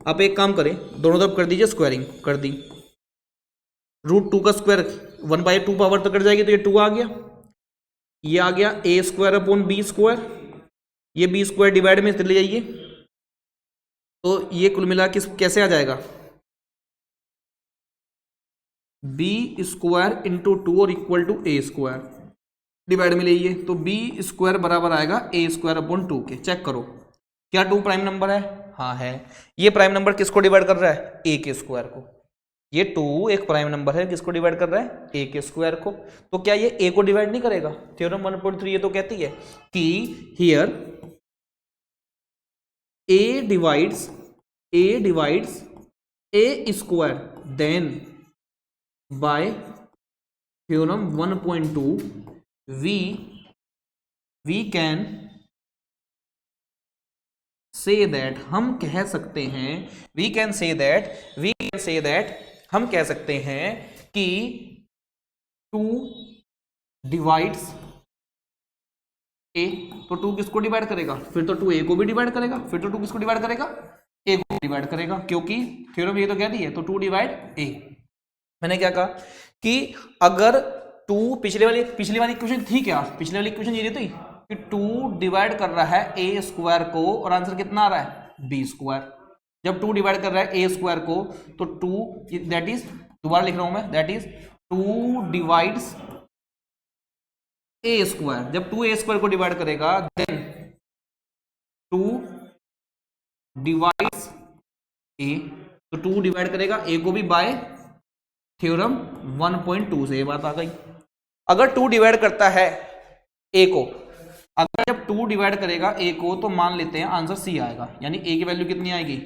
आप एक काम करें दोनों तरफ कर दीजिए स्क्वायरिंग, कर दी। रूट 2 का स्क्वायर 1/2 पावर तो कट जाएगी, तो ये 2 आ गया, ये आ गया ए स्क्वायर अपॉन बी स्क्वायर, ये बी स्क्वायर डिवाइड में ले जाइए, तो ये कुल मिला के कैसे आ जाएगा? बी स्क्वायर इंटू 2 और equal to A square divide में लीजिए, तो बी स्क्वायर बराबर आएगा ए स्क्वायर अपॉन 2 के। चेक करो क्या 2 प्राइम नंबर है? हाँ है। ये प्राइम नंबर किसको डिवाइड कर रहा है? ए के स्क्वायर को। ये 2 एक प्राइम नंबर है, किसको डिवाइड कर रहा है? ए के स्क्वायर को। तो क्या ये ए को डिवाइड नहीं करेगा? थ्योरम 1.3 ये तो कहती है कि here A divides A square, then by theorem 1.2 we can say that, हम कह सकते हैं, वी कैन से दैट हम कह सकते हैं कि 2 डिवाइड्स ए, तो 2 किसको डिवाइड करेगा? फिर तो 2 ए को भी डिवाइड करेगा, फिर तो 2 किसको डिवाइड करेगा? ए को डिवाइड करेगा, क्योंकि थ्योरम ये तो कहती है, तो 2 डिवाइड ए। मैंने क्या कहा कि अगर 2 पिछले वाली इक्वेशन थी क्या? पिछले वाली इक्वेशन ये थी कि 2 डिवाइड कर रहा है ए स्क्वायर को, और आंसर कितना आ रहा है? B square. जब 2 डिवाइड कर रहा है ए स्क्वायर को, तो 2 दैट इज, दोबारा लिख रहा हूं मैं, that is 2 divides A square. जब 2 ए स्क्वायर को डिवाइड करेगा, देन 2 डिवाइड्स ए, तो 2 डिवाइड करेगा ए को भी बाय थ्योरम 1.2 से। ये बात आ गई। अगर 2 डिवाइड करता है ए को, अगर जब 2 डिवाइड करेगा ए को, तो मान लेते हैं आंसर सी आएगा, यानी ए की वैल्यू कितनी आएगी?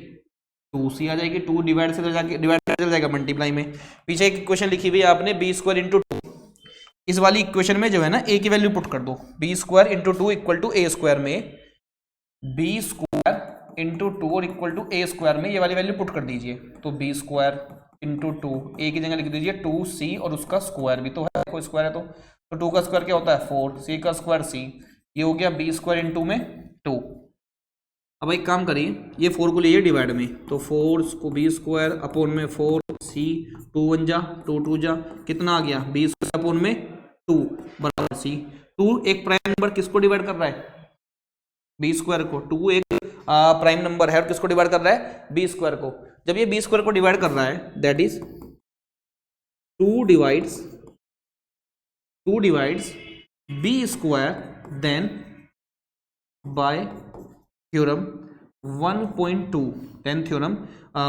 2c आ जाएगी। 2 डिवाइड से जाके डिवाइड चल जाएगा मल्टीप्लाई में। पीछे एक इक्वेशन लिखी हुई है आपने, बी स्क्वायर इंटू 2, इस वाली इक्वेशन में जो है ना ए की वैल्यू पुट कर दो, B square into 2 equal to A square में, बी स्क्वायर इंटू 2 और इक्वल टू ए स्क्वायर में ये वाली वैल्यू पुट कर दीजिए, तो बी स्क्वायर इंटू 2, ए की जगह लिख दीजिए 2c, और उसका स्क्वायर भी तो है, कोई स्क्वायर है तो 2 का स्क्वायर क्या होता है? 4, c का स्क्वायर c, ये हो गया बी स्क्वायर इंटू में 2। अब एक काम करिए, ये 4 को लीजिए डिवाइड में, तो 4 को बी स्क्वायर अपॉन में 4c, 2 1 जा 2 2 जा, कितना आ गया? बी स्क्वायर अपॉन में 2 बराबर c। 2 एक प्राइम नंबर किसको डिवाइड कर रहा है? बी स्क्वायर को। 2 एक प्राइम नंबर है और किसको डिवाइड कर रहा है? बी स्क्वायर को। जब ये बी स्क्वायर को डिवाइड कर रहा है, that is 2 divides B square, then by theorem 1.2, then theorem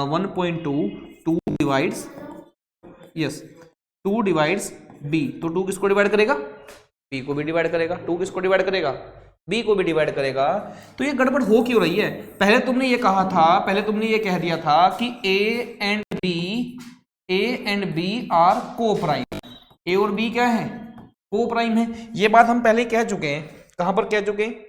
1.2, 2 divides, yes 2 divides B, तो 2 किसको डिवाइड करेगा? बी को भी डिवाइड करेगा। 2 किसको डिवाइड करेगा? बी को भी डिवाइड करेगा। तो ये गड़बड़ हो क्यों रही है? पहले तुमने ये कहा था, पहले तुमने ये कह दिया था कि ए एंड बी आर को प्राइम। ए और बी क्या है? को प्राइम है। ये बात हम पहले कह चुके हैं। कहां पर कह चुके हैं?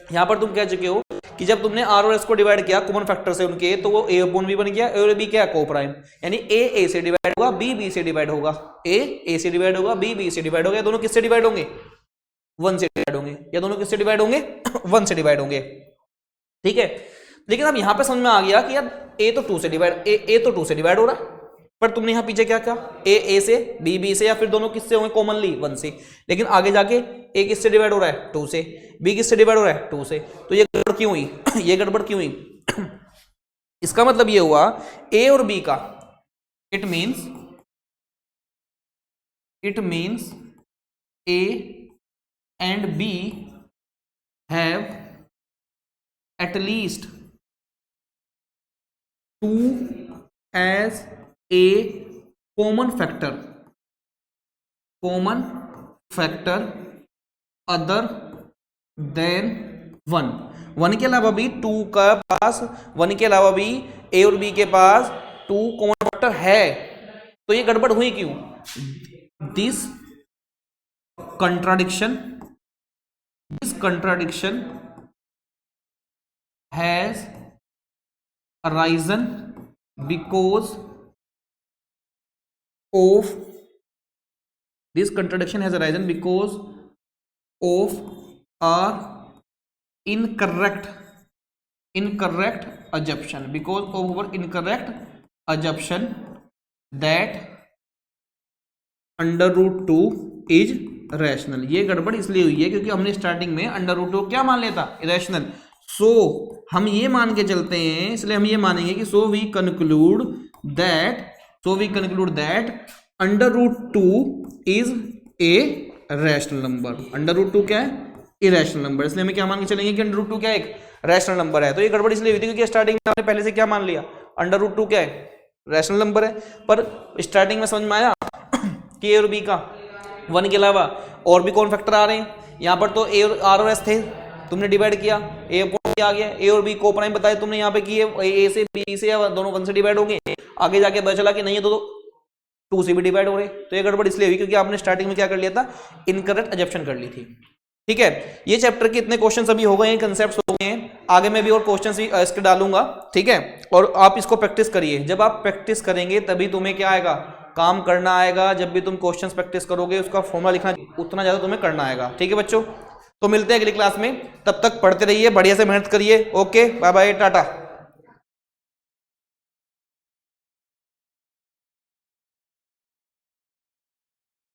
यहां पर तुम कह चुके हो कि जब तुमने आर और एस को डिवाइड किया कॉमन फैक्टर से उनके, तो वो ए अपॉन बी बन गया। ए और बी क्या है? को प्राइम। यानी ए से डिवाइड होगा, बी से डिवाइड होगा, ए से डिवाइड होगा, बी से डिवाइड होगा। दोनों किससे डिवाइड होंगे? 1 से डिवाइड होंगे। या दोनों किससे डिवाइड होंगे? 1 से डिवाइड होंगे। ठीक है। लेकिन अब यहां पे समझ में आ गया कि यार ए तो 2 से डिवाइड हो रहा है, पर तुमने यहां पीछे क्या कहा? ए से, बी से, या फिर दोनों किससे होंगे? कॉमनली 1 से। लेकिन आगे जाके ए किससे डिवाइड हो रहा है? 2 से। बी किससे डिवाइड हो रहा है? 2 से। तो ये गड़बड़ क्यों हुई? ये गड़बड़ क्यों हुई? इसका मतलब ये हुआ ए और बी का, it means A and B have at least 2 as a common factor other than 1 के अलावा भी 2 का पास 1 के अलावा भी ए और बी के पास 2 कॉमन फैक्टर है, तो ये गड़बड़ हुई क्यों? This contradiction has arisen because of our incorrect assumption that under root 2 is rational. ये गड़बड़ इसलिए हुई है क्योंकि हमने स्टार्टिंग में अंडर रूट 2 क्या मान लिया था? इरेशनल। सो हम ये मान के चलते हैं, इसलिए हम ये मानेंगे कि so we conclude that under root 2 is a rational number. Under root 2 क्या है? Irrational number. इसलिए हमें क्या मान के चलेंगे कि अंडर रूट 2 क्या है? एक रैशनल नंबर है। तो ये गड़बड़ इसलिए हुई थी क्योंकि स्टार्टिंग में हमने पहले से क्या मान लिया? अंडर रूट 2 क्या है? रैशनल नंबर है। पर स्टार्टिंग में समझ में आया कि ए और बी का 1 के अलावा और भी कौन फैक्टर आ रहे हैं? यहाँ पर तो ए और आर और एस थे, तुमने डिवाइड किया, ए आ गया, ए और बी को प्राइम बताए तुमने यहाँ पे कि ए से बी से या दोनों 1 से डिवाइड होंगे। आगे जाके पता चला कि नहीं है तो 2 से भी डिवाइड हो रहे। तो ये गड़बड़ इसलिए हुई क्योंकि आपने स्टार्टिंग में क्या कर लिया था? इनकरेक्ट अजम्पशन कर ली थी। ठीक है, ये चैप्टर के इतने क्वेश्चन अभी हो गए हैं, कंसेप्ट हो गए हैं। आगे मैं भी और क्वेश्चन इसके डालूंगा। ठीक है, और आप इसको प्रैक्टिस करिए। जब आप प्रैक्टिस करेंगे तभी तुम्हें क्या आएगा? काम करना आएगा। जब भी तुम क्वेश्चंस प्रैक्टिस करोगे उसका फॉर्मूला लिखना उतना ज्यादा तुम्हें करना आएगा। ठीक है बच्चों, तो मिलते हैं अगली क्लास में। तब तक पढ़ते रहिए, बढ़िया से मेहनत करिए। Okay, bye bye, Tata.